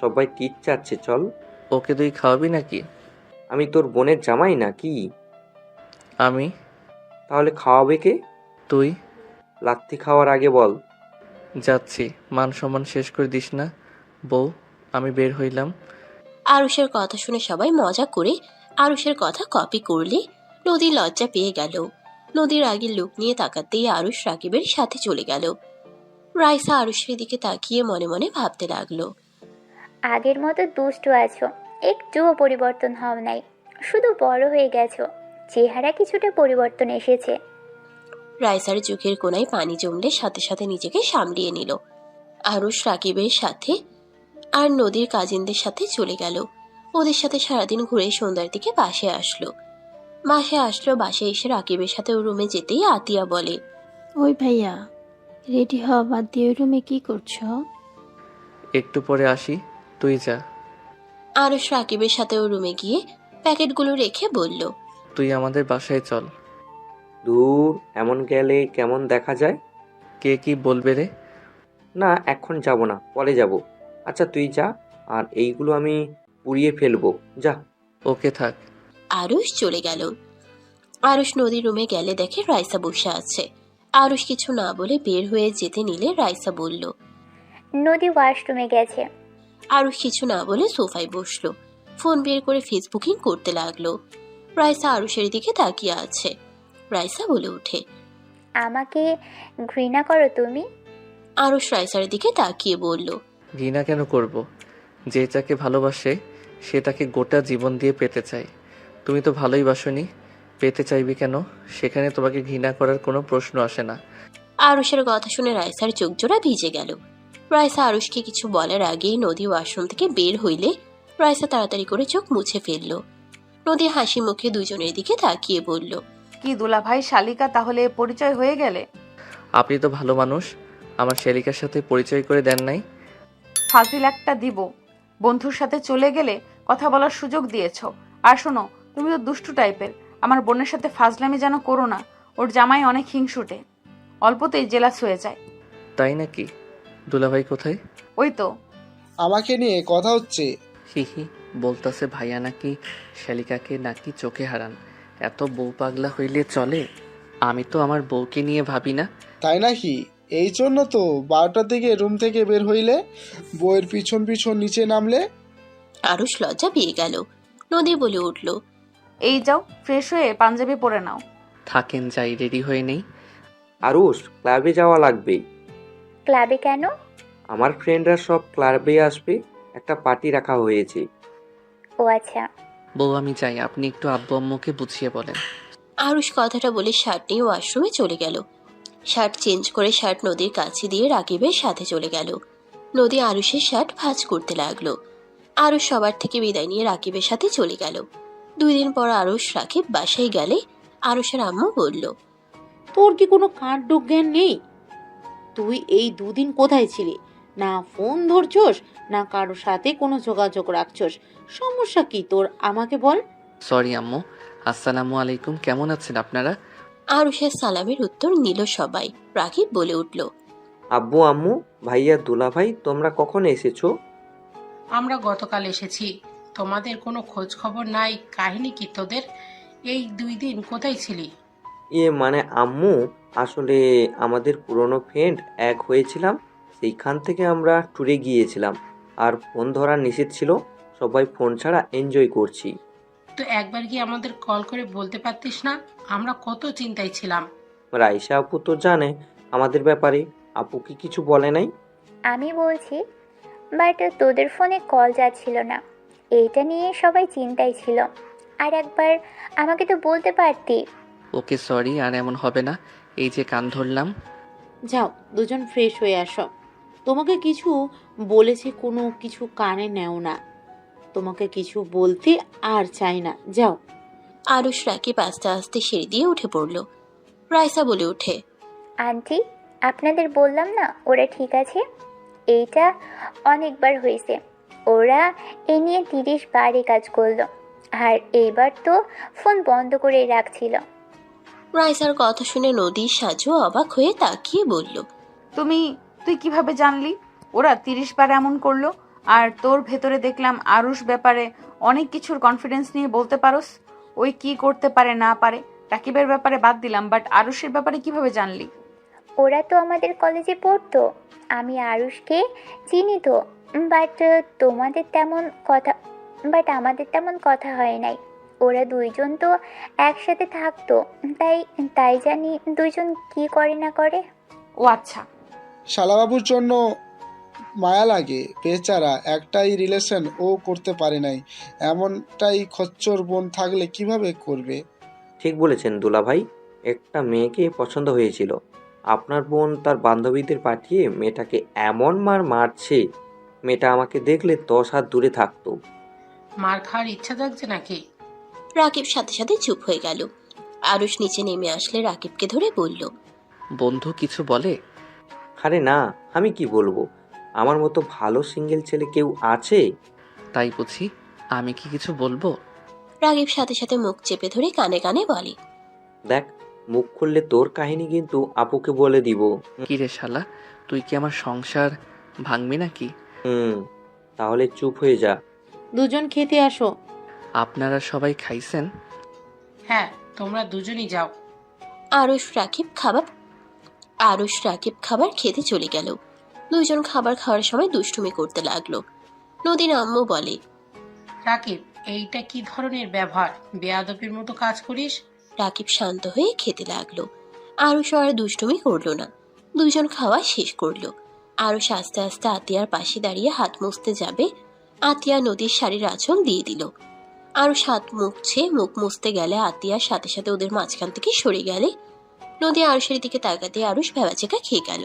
সবাই টিট চাচ্ছে, চল। ওকে তুই খাওয়াবি নাকি? আমি তোর বোনের জামাই না কি? আমি? তাহলে খাওয়াবে কে? তুই? লাথি খাওয়ার আগে বল। যাচ্ছি, মান সম্মান শেষ করে দিস না। বউ, আমি বের হইলাম। আরুষের কথা শুনে সবাই মজা করে আরুষের কথা কপি করলে নদী লজ্জা পেয়ে গেল। নদীর আগের লুক নিয়ে তাকাতেই আরুষ রাকিবের সাথে চলে গেল। রাইসা আরুষের দিকে তাকিয়ে মনে মনে ভাবতে লাগলো, আগের মতো দুষ্টু আছো, একটুও পরিবর্তন হও নাই, শুধু বড় হয়ে গেছো। চেহারা কিছুটা পরিবর্তন এসেছে। রাইসার চোখের কোনায় পানি জমলে সাথে সাথে নিজেকে সামলিয়ে নিল। আরুষ রাকিবের সাথে আর নদীর কাজিনদের সাথে চলে গেল। ওদের সাথে সারাদিন ঘুরে সন্ধ্যার দিকে বাসায় আসলো। বাসায় এসে রাকিবের সাথে ও রুমে যেতেই আতিয়া বলে, ওই ভাইয়া, রেডি হওয়া বাদ দিয়ে ওই রুমে কি করছো? একটু পরে আসি, তুই যা। আরুষ রাকিবের সাথে ও রুমে গিয়ে প্যাকেটগুলো রেখে বলল, তুই আমাদের বাসায় চল। দূর, এমন গেলে কেমন দেখা যায়? কে কি বলবে রে? না, এখন যাব না, পরে যাব। আচ্ছা তুই যা, আর এইগুলো আমি পুড়িয়ে ফেলবো, যা। ওকে থাক। আরুষ চলে গেল। আরুষ নদীর রুমে গেলে দেখে রাইসা বসে আছে। আরুষ কিছু না বলে বের হয়ে যেতে নিলে রাইসা বলল, নদী ওয়াশরুমে গেছে। আরুষ কিছু না বলে সোফায় বসলো। ফোন বের করে ফেসবুকিং করতে লাগলো। রাইসা আরুষের দিকে তাকিয়ে আছে। রাইসা বলে ওঠে, আমাকে ঘৃণা করো তুমি? আরুষ রাইসার দিকে তাকিয়ে বলল, ঘৃণা কেন করব? যে যাকে ভালোবাসে সে তাকে গোটা জীবন দিয়ে পেতে চায়। তুমি তো ভালোই বাসনি, পেতে চাইবি কেন? সেখানে তোমাকে ঘৃণা করার কোনো প্রশ্ন আসে না। আরুষের কথা শুনে রাইসার চোখ জোড়া ভিজে গেল। রাইসা আরুষকে কিছু বলার আগেই নদী ওয়াশরুম থেকে বের হইলে রাইসা তাড়াতাড়ি করে চোখ মুছে ফেলল। নদী হাসি মুখে দুজনের দিকে তাকিয়ে বলল, কি দুলাভাই শালিকা, তাহলে পরিচয় হয়ে গেলে? আপনি তো ভালো মানুষ, আমার শ্যালিকার সাথে পরিচয় করে দেন নাই। ফাজিল একটা দিব, বন্ধুর সাথে চলে গেলে কথা বলার সুযোগ দিয়েছ। আর শোনো, তুমি তো দুষ্টু টাইপের, আমার বোনের সাথে ফাজলামি যেন করো না। ওর জামাই অনেক হিংসুটে, অল্পতেই জেলাস হয়ে যায়। তাই নাকি? দুলাভাই কোথায়? ওই তো। আমাকে নিয়ে কথা হচ্ছে। হিহি, বলতাছে ভাইয়া নাকি শালিকাকে নাকি চোখে হারান। এত বউ পাগলা হইলে চলে? আমি তো আমার বউকে নিয়ে ভাবি না। তাই নাকি? এই জন্য তো 12টার দিকে রুম থেকে বের হইলে, বইয়ের পিছন পিছন নিচে নামলে। আরুষ লজ্জা পেয়ে গেল। নদী বলে উঠল, এই যাও, ফ্রেশ হয়ে পাঞ্জাবি পরে নাও। থাকেন, যাই, রেডি হয়ে নেই। আরুষ, ক্লাবে যাওয়া লাগবে। ক্লাবে কেন? আমার ফ্রেন্ডরা সব ক্লাবে আসবে, একটা পার্টি রাখা হয়েছে। ও আচ্ছা। বউ আমি যাই, আপনি একটু আব্বু আম্মুকে বুঝিয়ে বলেন। আরুষ কথাটা বলে শার্ট নিয়ে ওয়াশরুমে চলে গেল। শার্ট চেঞ্জ করে শার্ট নদীর কাছে দিয়ে রাকিবের সাথে চলে গেল। নদী আরুষের শার্ট ভাঁজ করতে লাগলো। আরুষ সবার থেকে বিদায় নিয়ে রাকিবের সাথে চলে গেল। 2 দিন পর আরুষ রাকিব বাসায় গেলে আরুষের আম্মু বলল, তোর কি কোনো কাণ্ড জ্ঞান নেই? তুই এই 2 দিন কোথায় ছিলি? না ফোন ধরছস, না কারো সাথে কোনো যোগাযোগ রাখছস। সমস্যা কি তোর আমাকে বল। সরি আম্মু। আসসালামু আলাইকুম, কেমন আছেন আপনারা? আরুষের সালামের উত্তর নিল সবাই। রাকিব বলে উঠল, আব্বু আম্মু, ভাইয়া দুলাভাই, তোমরা কখন এসেছো? আমরা গতকাল এসেছি। তোমাদের কোনো খোঁজ খবর নাই, কাহিনী কি তোদের? এই 2 দিন কোথায় ছিলি? মানে আম্মু, আসলে আমাদের পুরনো ফ্রেন্ড এক হয়েছিলাম, সেইখান থেকে আমরা ট্যুরে গিয়েছিলাম। আর ফোন ধরা নিষেধ ছিল, সবাই ফোন ছাড়া এনজয় করছি। তো একবার কি আমাদের কল করে বলতে পারতিস না? আমরা কত চিন্তায় ছিলাম। রাইসা আপু তো জানে আমাদের ব্যাপারে, আপু কি কিছু বলে নাই? আমি বলছি, বাট তোদের ফোনে কল যাচ্ছিল না, এইটা নিয়ে সবাই চিন্তায় ছিল। আর একবার আমাকে তো বলতে পারতি। ওকে সরি, আর এমন হবে না। এই যে কান ধরলাম। যাও, দুজন ফ্রেশ হয়ে আসো। তোমাকে কিছু বলেছে, কোনো কিছু কানে নেও না। তোমাকে কিছু বলতে আর চাই না, যাও। আরুষ রাকিব আস্তে আস্তে সিঁড়ি দিয়ে উঠে পড়ল। রাইসা বলে ওঠে, আন্টি, আপনাদের বললাম না ওরা ঠিক আছে? এইটা অনেকবার হয়েছে। ওরা এ নিয়ে 30 বারই কাজ করলো, আর এইবার তো ফোন বন্ধ করে রাখছিল। রাইসার কথা শুনে নদীর সাজু অবাক হয়ে তাকিয়ে বলল, তুই কিভাবে জানলি ওরা 30 বার এমন করলো? আর তোর ভেতরে দেখলাম আরুষ ব্যাপারে অনেক কিছুর কনফিডেন্স নিয়ে বলতে পারোস। ওই কি করতে পারে না পারে, রাকিবের ব্যাপারে বাদ দিলাম, বাট আরুষের ব্যাপারে কিভাবে জানলি? ওরা তো আমাদের কলেজে পড়তো, আমি আরুষকে চিনি তো। বাট তোমাদের তেমন কথা আমাদের তেমন কথা হয় নাই। ওরা দুইজন তো একসাথে থাকতো, তাই জানি দুইজন কি করে না করে। ও আচ্ছা। শালাবাবুর জন্য মায়া লাগে, বেচারা, একটাই রিলেশন ও করতে পারে নাই। এমনটাই খচ্চর বোন থাকলে কিভাবে করবে? ঠিক বলেছেন দুলাভাই, একটা মেয়েকে পছন্দ হয়েছিল। আপনার বোন তার বান্ধবীদের পাঠিয়ে মেয়েটাকে এমন মারছে, মেয়েটা আমাকে দেখলে 10 হাত দূরে থাকতো। মার খাওয়ার ইচ্ছা থাকছে নাকি? রাকিব সাথে সাথে চুপ হয়ে গেল। আরুষ নিচে নেমে আসলে রাকিবকে ধরে বলল, বন্ধু কিছু বলে? আরে না, আমি কি বলবো, আমার মতো ভালো সিঙ্গেল ছেলে কেউ আছে? তাই বুঝি, আমি কি কিছু বলবো? রাকিব সাথে সাথে মুখ চেপে ধরে কানে কানে বলে, দেখ, মুখ খুললে তোর কাহিনী কিন্তু আপুকে বলে দিব। কি রে শালা, তুই কি আমার সংসার ভাঙবি নাকি? তাহলে চুপ হয়ে যা। দুজন খেতে আসো। আপনারা সবাই খাইছেন? হ্যাঁ, তোমরা দুজনই যাও। আরুষ রাকিব খাবার খেতে চলে গেল। দুইজন খাবার খাওয়ার সময় দুষ্টুমি করতে লাগলো। নদীর আম্মু বলে, রাকিব, এইটা কি ধরনের ব্যবহার? বেয়াদবির মতো কাজ করিস। রাকিব শান্ত হয়ে খেতে লাগলো। আরুষ আর দুষ্টুমি করলো না। দুইজন খাওয়া শেষ করলো। আরুষ আস্তে আস্তে আতিয়ার পাশে দাঁড়িয়ে হাত মুছতে যাবে, আতিয়া নদীর শাড়ির আঁচল দিয়ে দিল। আরুষ হাত মুখ মুছতে গেলে আতিয়ার সাথে সাথে ওদের মাঝখান থেকে সরে গেলে নদী আরুষের দিকে তাকাতে আরুষ ভেবাচেকা খেয়ে গেল।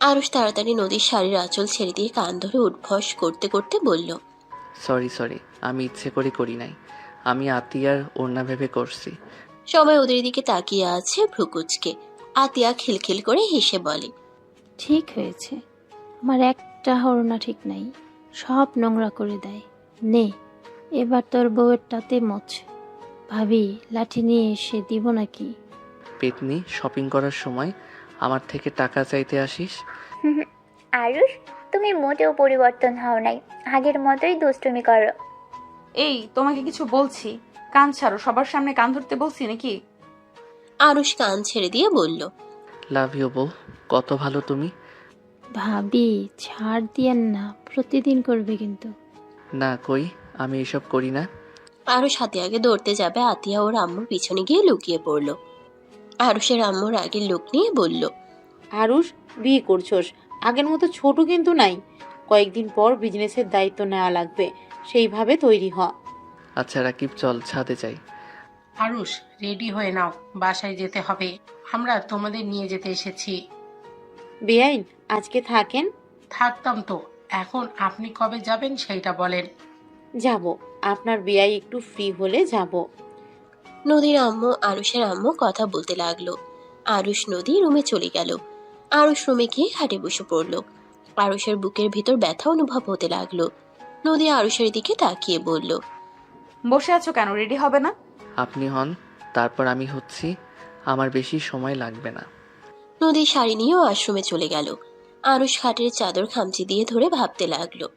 আরুষ তাড়াতাড়ি নদীর শাড়ির আঁচল ছেড়ে দিয়ে কান ধরে উঠভস করতে করতে বলল, সরি, আমি ইচ্ছে করে করি নাই, আমি আতিয়ার ওড়না ভেবে করছি। সবাই ওদের দিকে তাকিয়ে আছে ভ্রুকুচকে। আতিয়া খিলখিল করে হেসে বলে, ঠিক হয়েছে, আমার একটা হরনা ঠিক নাই, সব নোংরা করে দেয়। নে, এবার তোর বউয়েরটাতে মোচ। ভাবি, লাঠি নিয়ে এসে দিব নাকি? পেতনি, শপিং করার সময় আমার থেকে টাকা চাইতে আসিস? আরুষ, তুমি মোটেও পরিবর্তন হও নাই, আগের মতোই দুষ্টুমি করো। এই তোমাকে কিছু বলছি, কান ছাড়ো। সবার সামনে কান ধরতে বলছি নাকি? আরুষ কান ছেড়ে দিয়ে বলল। লাভ ইউ বউ, কত ভালো তুমি। ভাবি ছাড় দিয়েন না, প্রতিদিন করবে কিন্তু। না কই, আমি এসব করি না। আরুষ আগে দৌড়তে যাবে, আতিয়া ওর আম্মুর পিছনে গিয়ে লুকিয়ে পড়ল। আরুষের আম্মুর আগের লোক নিয়ে বলল। আরুষ, বিয়ে করছোস, আগের মতো ছোট কিন্তু নাই। কয়েকদিন পর বিজনেসের দায়িত্ব নেওয়া লাগবে, সেইভাবে তৈরি হ। আচ্ছা রাকিব, চল ছাদে যাই। আরুষ, রেডি হয়ে নাও, বাসায় যেতে হবে। আমরা তোমাদের নিয়ে যেতে এসেছি। বেআইন, আজকে থাকেন। থাকতাম তো, এখন আপনি কবে যাবেন সেইটা বলেন। যাব, আপনার বেআই একটু ফ্রি হলে যাব। নদীর আম্মু আরুষের আম্মু কথা বলতে লাগলো। আরুষ নদী রুমে চলে গেল। আরুষ রুমে গিয়ে খাটে বসে পড়ল। আরুষের বুকের ভিতর ব্যথা অনুভব হতে লাগলো। নদী আরুষের দিকে তাকিয়ে বলল। বসে আছো কেন? রেডি হবে না? আপনি হন, তারপর আমি হচ্ছি। আমার বেশি সময় লাগবে না। নদী শাড়ি নিয়ে ওয়াশরুমে চলে গেল। আরুষ খাটের চাদর খামচি দিয়ে ধরে ভাবতে লাগলো।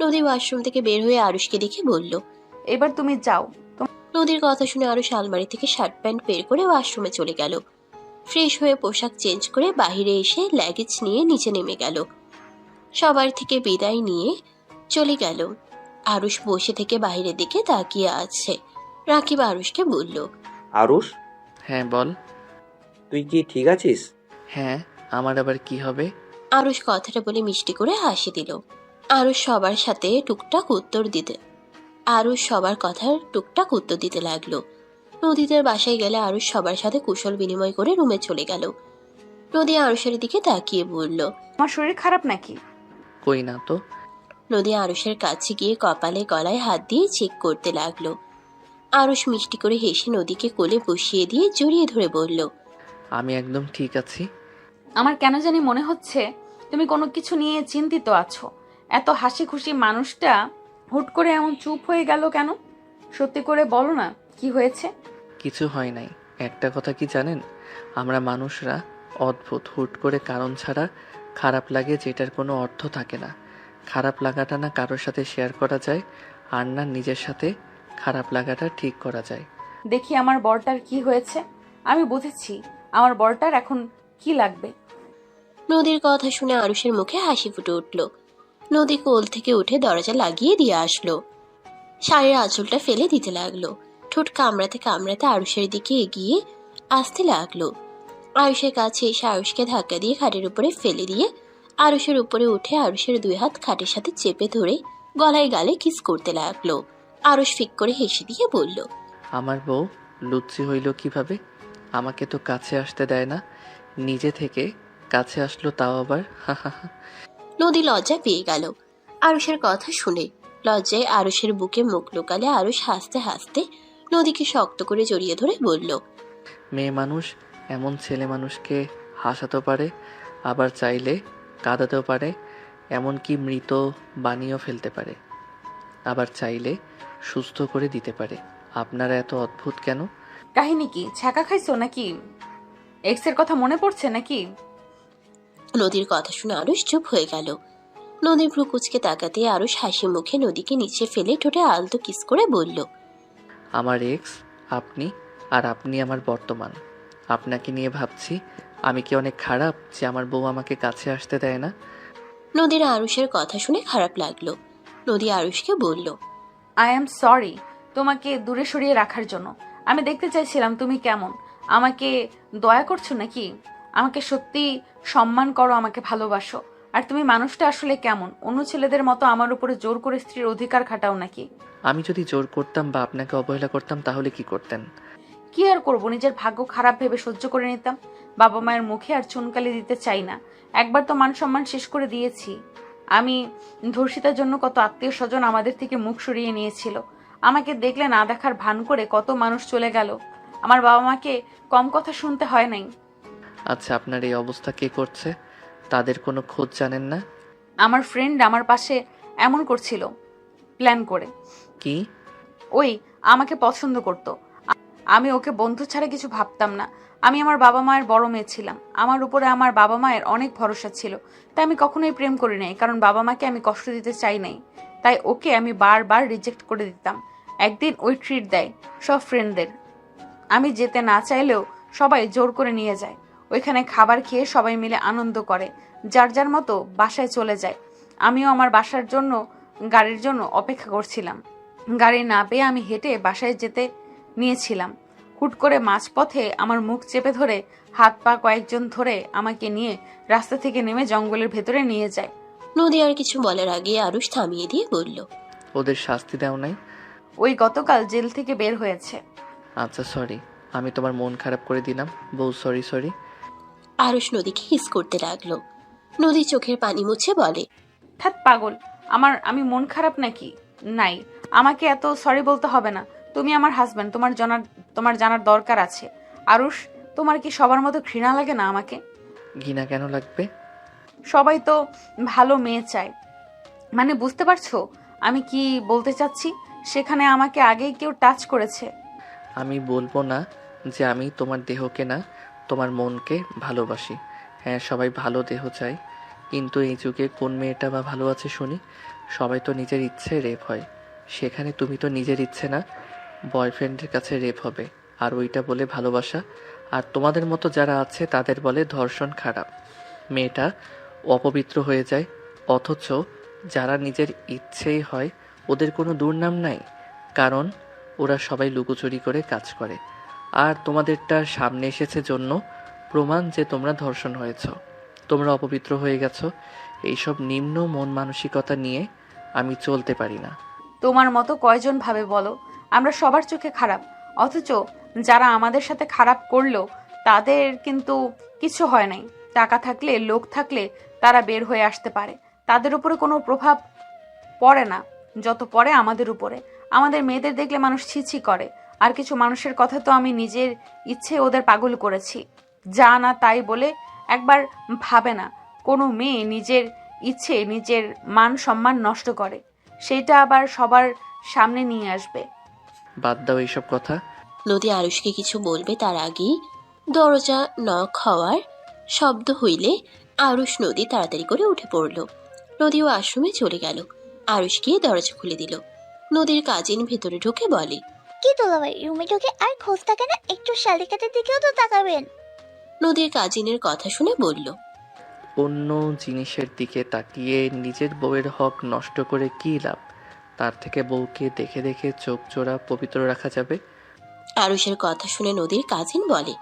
নদী ওয়াশরুম থেকে বের হয়ে আরুষকে দেখে বলল। এবার তুমি যাও। নদীর কথা শুনে আরুষ আলমারি থেকে শার্ট প্যান্ট বের করে ওয়াশরুমে চলে গেল। ফ্রেশ হয়ে পোশাক চেঞ্জ করে বাইরে এসে লাগেজ নিয়ে নিচে নেমে গেল। সবার থেকে বিদায় নিয়ে চলে গেল। আরুষ বসে থেকে বাইরের দিকে তাকিয়ে আছে। রাকিব আরুষকে বলল। আরুষ, হ্যাঁ বল। তুই কি ঠিক আছিস? হ্যাঁ, আমার আবার কি হবে? আরুষ কথাটা বলে মিষ্টি করে হাসি দিল। আরুষ সবার সাথে টুকটাক উত্তর দিতে সবার কথার টুকটাক উত্তর দিতে লাগলো। নদীদের বাসায় গেলে আরুষ সবার সাথে কুশল বিনিময় করে রুমে চলে গেল। নদী আরুষের দিকে তাকিয়ে বলল। আমার শরীর খারাপ নাকি? কই না তো। নদী আরুষের কাছে গিয়ে কপালে গলায় হাত দিয়ে চেক করতে লাগলো। আরুষ মিষ্টি করে হেসে নদীকে কোলে বসিয়ে দিয়ে জড়িয়ে ধরে বলল। আমি একদম ঠিক আছি। আমার কেন জানি মনে হচ্ছে তুমি কোনো কিছু নিয়ে চিন্তিত আছো। এত হাসি খুশি মানুষটা হুট করে এমন চুপ হয়ে গেল কেন? সত্যি করে বলো না, কি হয়েছে? কিছু হয় নাই। একটা কথা কি জানেন, আমরা মানুষরা অদ্ভুত, হুট করে কারণ ছাড়া খারাপ লাগে, যেটার কোনো অর্থ থাকে না। খারাপ লাগাটা না কারোর সাথে শেয়ার করা যায়, আর না নিজের সাথে খারাপ লাগাটা ঠিক করা যায়। দেখি আমার বরটার কি হয়েছে। আমি বুঝেছি আমার বরটার এখন কি লাগবে। নদীর কথা শুনে আরুষের মুখে হাসি ফুটে উঠল। নদী কোল থেকে উঠে দরজা লাগিয়ে দিয়ে আসলো। শাড়ির আঁচলটা ফেলে দিতে লাগলো। ঠোঁট কামড়াতে কামড়াতে আরুষের দিকে এগিয়ে আসতে লাগলো। আরুষের কাছে এসে আরুষকে ধাক্কা দিয়ে খাটের উপরে ফেলে দিয়ে আরুষের উপরে উঠে আরুষের দুই হাত খাটের সাথে চেপে ধরে গলায় গালে কিস করতে লাগলো। আরুষ ফিক করে হেসে দিয়ে বলল। আমার বউ লুচ্চি হইল কিভাবে? আমাকে তো কাছে আসতে দেয় না, নিজে থেকে কাছে আসলো, তাও আবার নদী লজ্জা পেয়ে গেল আরুষের কথা শুনে। লজ্জায় আরুষের বুকে মুখ লুকালে আরুষ হাসতে হাসতে নদীকে শক্ত করে জড়িয়ে ধরে বলল। মেয়ে মানুষ এমন ছেলে মানুষকে হাসাতেও পারে, আবার চাইলে কাঁদাতেও পারে, এমনকি মৃত বানিয়েও ফেলতে পারে, আবার চাইলে সুস্থ করে দিতে পারে। আপনারা এত অদ্ভুত কেন? কাহিনী কি? ছ্যাঁকা খাইছো নাকি? এক্সের কথা মনে পড়ছে নাকি? নদীর কথা শুনে আরুষ চুপ হয়ে গেল। নদীর ভ্রু কুচকে তাকাতে আরুষ হাসি মুখে নদীকে নিচে ফেলে ঠোঁটে আলতো কিস করে বলল। আমার এক্স আপনি, আর আপনি আমার বর্তমান। আপনাকে নিয়ে ভাবছি আমি কি অনেক খারাপ যে আমার বউ আমাকে কাছে আসতে দেয় না? নদীর আরুষের কথা শুনে খারাপ লাগলো। নদী আরুষকে বলল। আই এম সরি তোমাকে দূরে সরিয়ে রাখার জন্য। আমি দেখতে চাইছিলাম তুমি কেমন। আমাকে দয়া করছো নাকি? আমাকে সত্যি সম্মান করো, আমাকে ভালোবাসো। আর তুমি মানুষটা আসলে কেমন? অন্য ছেলেদের মতো আমার উপরে জোর করে স্ত্রীর অধিকার খাটাও নাকি? আমি যদি জোর করতাম বা আপনাকে অবহেলা করতাম তাহলে কি করতেন? কি আর করবো, নিজের ভাগ্য খারাপ ভেবে সহ্য করে নিতাম। বাবা মায়ের মুখে আর চুনকালি দিতে চাই না। একবার তো মান সম্মান শেষ করে দিয়েছি। আমি ধর্ষিতার জন্য কত আত্মীয় স্বজন আমাদের থেকে মুখ সরিয়ে নিয়েছিল। আমাকে দেখলে না দেখার ভান করে কত মানুষ চলে গেল। আমার বাবা মাকে কম কথা শুনতে হয় নাই। আচ্ছা, আপনার এই অবস্থা কে করছে? তাদের কোনো খোঁজ জানেন না? আমার ফ্রেন্ড আমার পাশে এমন করছিল প্ল্যান করে। কি? ওই আমাকে পছন্দ করতো। আমি ওকে বন্ধু ছাড়া কিছু ভাবতাম না। আমি আমার বাবা মায়ের বড় মেয়ে ছিলাম, আমার উপরে আমার বাবা মায়ের অনেক ভরসা ছিল, তাই আমি কখনোই প্রেম করি নাই, কারণ বাবা মাকে আমি কষ্ট দিতে চাই নাই। তাই ওকে আমি বারবার রিজেক্ট করে দিতাম। একদিন ওই ট্রিট দেয় সব ফ্রেন্ডদের, আমি যেতে না চাইলেও সবাই জোর করে নিয়ে যায়। ওইখানে খাবার খেয়ে সবাই মিলে আনন্দ করে, যার যার মতো বাসায় চলে যায়। আমিও আমার বাসার জন্য গাড়ির জন্য অপেক্ষা করছিলাম। গাড়ি না পেয়ে আমি হেঁটে বাসায় যেতে নিয়েছিলাম। হুট করে মাঝপথে আমার মুখ চেপে ধরে হাত পা কয়েকজন ধরে আমাকে নিয়ে রাস্তা থেকে নেমে জঙ্গলের ভেতরে নিয়ে যায়। নদী আর কিছু বলার আগে আরুষ থামিয়ে দিয়ে বলল, ওদের শাস্তি দাও নাই? ওই গতকাল জেল থেকে বের হয়েছে। আচ্ছা সরি, আমি তোমার মন খারাপ করে দিলাম বউ, সরি সরি। আরুষ নদীকে হিস করতে লাগলো। নদী চোখের পানি মুছে বলে, থাক পাগল, আমি মন খারাপ নাকি? নাই, আমাকে এত সরি বলতে হবে না। তুমি আমার হাজবেন্ড, তোমার জানার দরকার আছে। আরুষ, তোমার কি সবার মতো ঘৃণা লাগে না আমাকে? ঘৃণা কেন লাগবে? সবাই তো ভালো মেয়ে চায়, মানে বুঝতে পারছো আমি কি বলতে চাচ্ছি? সেখানে আমাকে আগেই কেউ টাচ করেছে। আমি বলবো না যে আমি তোমার দেহকে না, তোমার মনকে ভালোবাসি। হ্যাঁ, সবাই ভালো দেহ চায়, কিন্তু এই যুগে কোন মেয়েটা বা ভালো আছে শুনি? সবাই তো নিজের ইচ্ছে রেপ হয়, সেখানে তুমি তো নিজের ইচ্ছে না, বয়ফ্রেন্ডের কাছে রেপ হবে, আর ওইটা বলে ভালোবাসা? আর তোমাদের মতো যারা আছে তাদের বলে ধর্ষণ খারাপ, মেয়েটা অপবিত্র হয়ে যায়। অথচ যারা নিজের ইচ্ছেই হয় ওদের কোনো দুর্নাম নাই, কারণ ওরা সবাই লুকোচুরি করে কাজ করে। আর তোমাদেরটা সামনে এসেছে জন্য প্রমাণ যে তোমরা ধর্ষণ হয়েছ, তোমরা অপবিত্র হয়ে গেছো। এইসব নিম্ন মন মানসিকতা নিয়ে আমি চলতে পারি না। তোমার মতো কয়জন ভাবে বলো আমরা সবার চোখে খারাপ? অথচ যারা আমাদের সাথে খারাপ করলো তাদের কিন্তু কিছু হয় নাই। টাকা থাকলে, লোক থাকলে তারা বের হয়ে আসতে পারে, তাদের উপরে কোনো প্রভাব পড়ে না যত পড়ে আমাদের উপরে। আমাদের মেয়েদের দেখলে মানুষ ছিছি করে। আর কিছু মানুষের কথা তো আমি নিজের ইচ্ছে ওদের পাগল করেছি, যা না তাই বলে একবার ভাবে না। কোনো মেয়ে নিজের ইচ্ছে নিজের মান সম্মান নষ্ট করে, সেটা আবার সবার সামনে নিয়ে আসবে। বাদ দাও এইসব কথা। নদী আরুষকে কিছু বলবে তার আগেই দরজা নক হওয়ার শব্দ হইলে আরুষ নদী তাড়াতাড়ি করে উঠে পড়ল। নদীও আশ্রমে চলে গেল। আরুষ গিয়ে দরজা খুলে দিল। নদীর কাজিন ভেতরে ঢুকে বলে, কি দুলাভাই, রুমে ঢুকে আর খোঁজ থাকে না? একটু শালিকাটার দিকেও তো তাকাবেন। নদীর কাজিনের কথা শুনে বলল, অন্য জিনিসের দিকে তাকিয়ে নিজের বউয়ের হক নষ্ট করে কী লাভ? তার থেকে বউকে দেখে দেখে চোখ জোড়া পবিত্র রাখা যাবে। আরুষের কথা শুনে নদীর কাজিন বলে,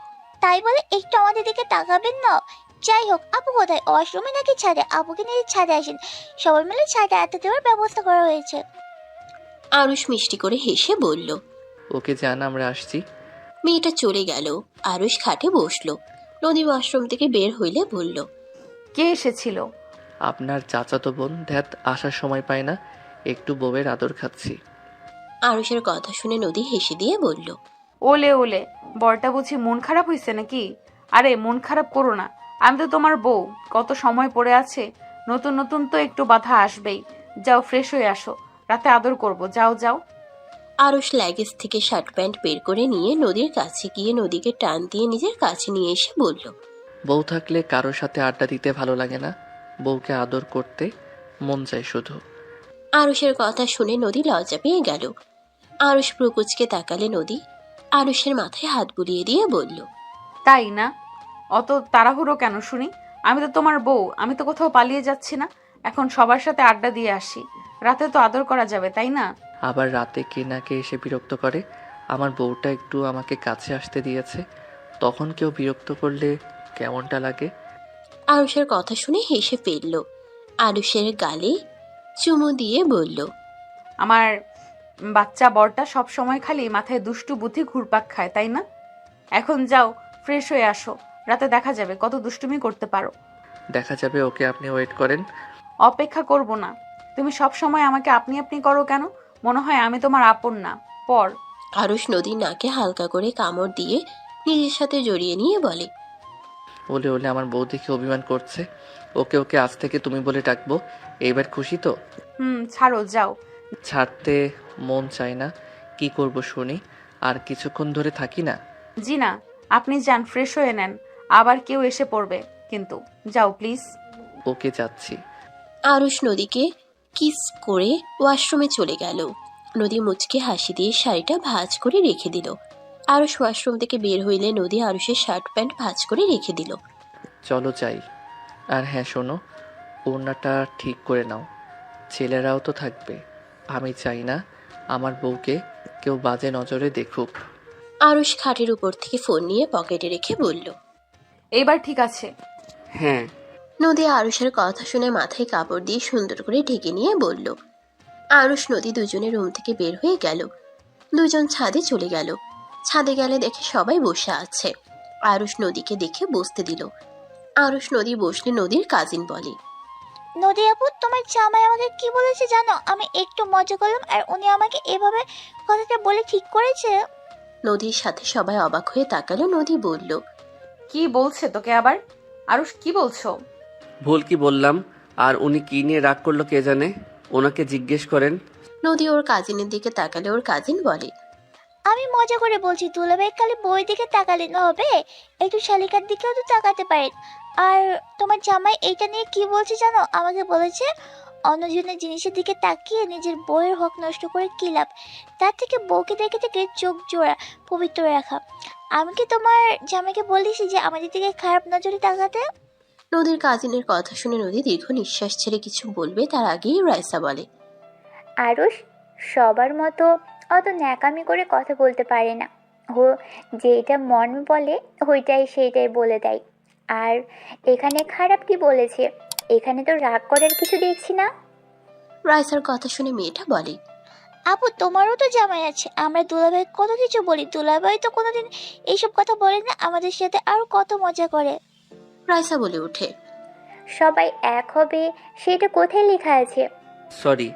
তাই বলে একটু আমাদের দিকে তাকাবেন না? যাই হোক, আপু কোথায়? ওয়াশরুমে নাকি ছাদে? আপুকে নিয়ে ছাদে আসেন, সবাই মিলে ছাদে আড্ডা দেওয়ার ব্যবস্থা করা হয়েছে। আরুষ মিষ্টি করে হেসে বলল, ওকে জান, আমরা আসছি। মেয়েটা চলে গেল। আরুষ খাটে বসলো। নদী ওয়াশরুম থেকে বের হইলে বলল, কে এসেছিল? আপনার চাচাতো বোন। ধ্যাত, আসার সময় পায় না, একটু বউয়ের আদর খাচ্ছি। আরুষের কথা শুনে নদী হেসে দিয়ে বলল, ওলে ওলে, বরটা বুঝি মন খারাপ হয়েছে নাকি? আরে মন খারাপ করো না, আমি তো তোমার বউ, কত সময় পড়ে আছে। নতুন নতুন তো একটু বাধা আসবেই। যাও ফ্রেশ হয়ে আসো, রাতে আদর করব, যাও যাও। আরুষ লাগেজ থেকে শার্ট প্যান্ট বের করে নিয়ে নদীর কাছে গিয়ে নদীকে টান দিয়ে নিজের কাছে নিয়ে এসে বলল, বউ থাকলে কারোর সাথে আড্ডা দিতে ভালো লাগে না, বউকে আদর করতে মন চায় শুধু। আরুষের কথা শুনে নদী লজ্জা পেয়ে গেল। আরুষ প্রকুচকে তাকালে নদী আরুষের মাথায় হাত বুলিয়ে দিয়ে বলল, তাই না? অত তাড়াহুড়ো কেন শুনি? আমি তো তোমার বউ, আমি তো কোথাও পালিয়ে যাচ্ছি না। এখন সবার সাথে আড্ডা দিয়ে আসি, রাতে তো আদর করা যাবে, তাই না? আবার রাতে কে না কে এসে বিরক্ত করে। আমার বউটা একটু আমাকে কাছে আসতে দিয়েছে, তখন কেউ বিরক্ত করলে কেমনটা লাগে? আরুষের কথা শুনে হেসে ফেলল। আরুষের গালে চুমু দিয়ে বলল, আমার বাচ্চা বরটা সব সময় খালি মাথায় দুষ্টু বুদ্ধি ঘুরপাক খায়, তাই না? এখন যাও ফ্রেশ হয়ে আসো, রাতে দেখা যাবে কত দুষ্টুমি করতে পারো। দেখা যাবে, ওকে আপনি ওয়েট করেন। অপেক্ষা করব না। তুমি সব সময় আমাকে আপনি আপনি করো কেন? মনে হয় আমি তোমার আপন না, পর। আরুষ নদীর নাকে হালকা করে কামড় দিয়ে নিজের সাথে জড়িয়ে নিয়ে বলে, ওলে ওলে, আমার বউ দেখে অভিমান করছে। ওকে ওকে আজ থেকে তুমি বলে ডাকবো। এইবার খুশি তো? ছাড়ো, যাও। ছাড়তে মন চায় না, কি করব শুনি? আর কিছুক্ষণ ধরে থাকি না। জি না, আপনি যান, ফ্রেশ হয়ে নেন, আবার কেউ এসে পড়বে কিন্তু। যাও প্লিজ। ওকে, যাচ্ছি। আরুষ নদীকে কিস করে ওয়াশরুমে চলে গেল। নদী মুচকে হাসি দিয়ে শাড়িটা ভাঁজ করে রেখে দিল। আরুষ ওয়াশরুম থেকে বের হইলে নদী আরুষের শার্ট প্যান্ট ভাঁজ করে রেখে দিল। চলো যাই। আর হ্যাঁ শোনো, ওড়নাটা ঠিক করে নাও, ছেলেরাও তো থাকবে। আমি চাই না আমার বউকে কেউ বাজে নজরে দেখুক। আরুষ খাটের উপর থেকে ফোন নিয়ে পকেটে রেখে বলল, এইবার ঠিক আছে? হ্যাঁ। নদী আরুষের কথা শুনে মাথায় কাপড় দিয়ে সুন্দর করে ঢেকে নিয়ে বলল। আরুষ নদী দুজনে রুম থেকে বের হয়ে গেল। দুজন ছাদে চলে গেল। ছাদে গেলে দেখে সবাই বসে আছে। আরুষ নদীকে দেখে বসতে দিল। আরুষ নদী বসলে নদীর কাজিন বলে, নদী আপু, তোমার জামাই আমাকে কি বলেছে জানো? আমি একটু মজা করলাম আর উনি আমাকে এভাবে কথাটা বলে ঠিক করেছে। নদীর সাথে সবাই অবাক হয়ে তাকালো। নদী বলল, কি বলছে তোকে আবার? আরুষ, কি বলছো? ভুল কি বললাম? আর উনি কি নিয়ে রাগ করলো কে জানে, ওনাকে জিজ্ঞেস করেন। নদী ওর কাজিনের দিকে তাকালে ওর কাজিন বলে, আমি মজা করে বলছি, দুলাভাই খালি বইয়ের দিকে তাকালে না হবে, একটু শালিকার দিকেও তো তাকাতে পারেন। আর তোমার জামাই এইটা নিয়ে কি বলছে জানো? আমাকে বলেছে অন্যজনের জিনিসের দিকে তাকিয়ে নিজের বউয়ের হক নষ্ট করে কি লাভ, তার থেকে বউকে দেখে থেকে চোখ জোড়া পবিত্র রাখা। আমি কি তোমার জামাইকে বলিস যে আমাদের দিকে খারাপ নজরে তাকাতে? নদীর কাজিনের কথা শুনে নদী দীর্ঘ নিঃশ্বাস ছেড়ে কিছু বলবে তার আগেই রাইসা বলে, আরুষ সবার মতো অত ন্যাকামি করে কথা বলতে পারে না। ও যেটা মন বলে ওইটাই সেইটাই বলে দেয়। আর এখানে খারাপ কি বলেছে? এখানে তো রাগ করার কিছু দেখছি না। রাইসার কথা শুনে মেয়েটা বলে, আপু, তোমারও তো জামাই আছে, আমরা দুলাভাই কত কিছু বলি, দুলাভাই তো কোনোদিন এইসব কথা বলে না, আমাদের সাথে আরো কত মজা করে। রাইসা বলে ওঠে, সবাই এক হবে সেটা কোথায় লেখা আছে? সরি,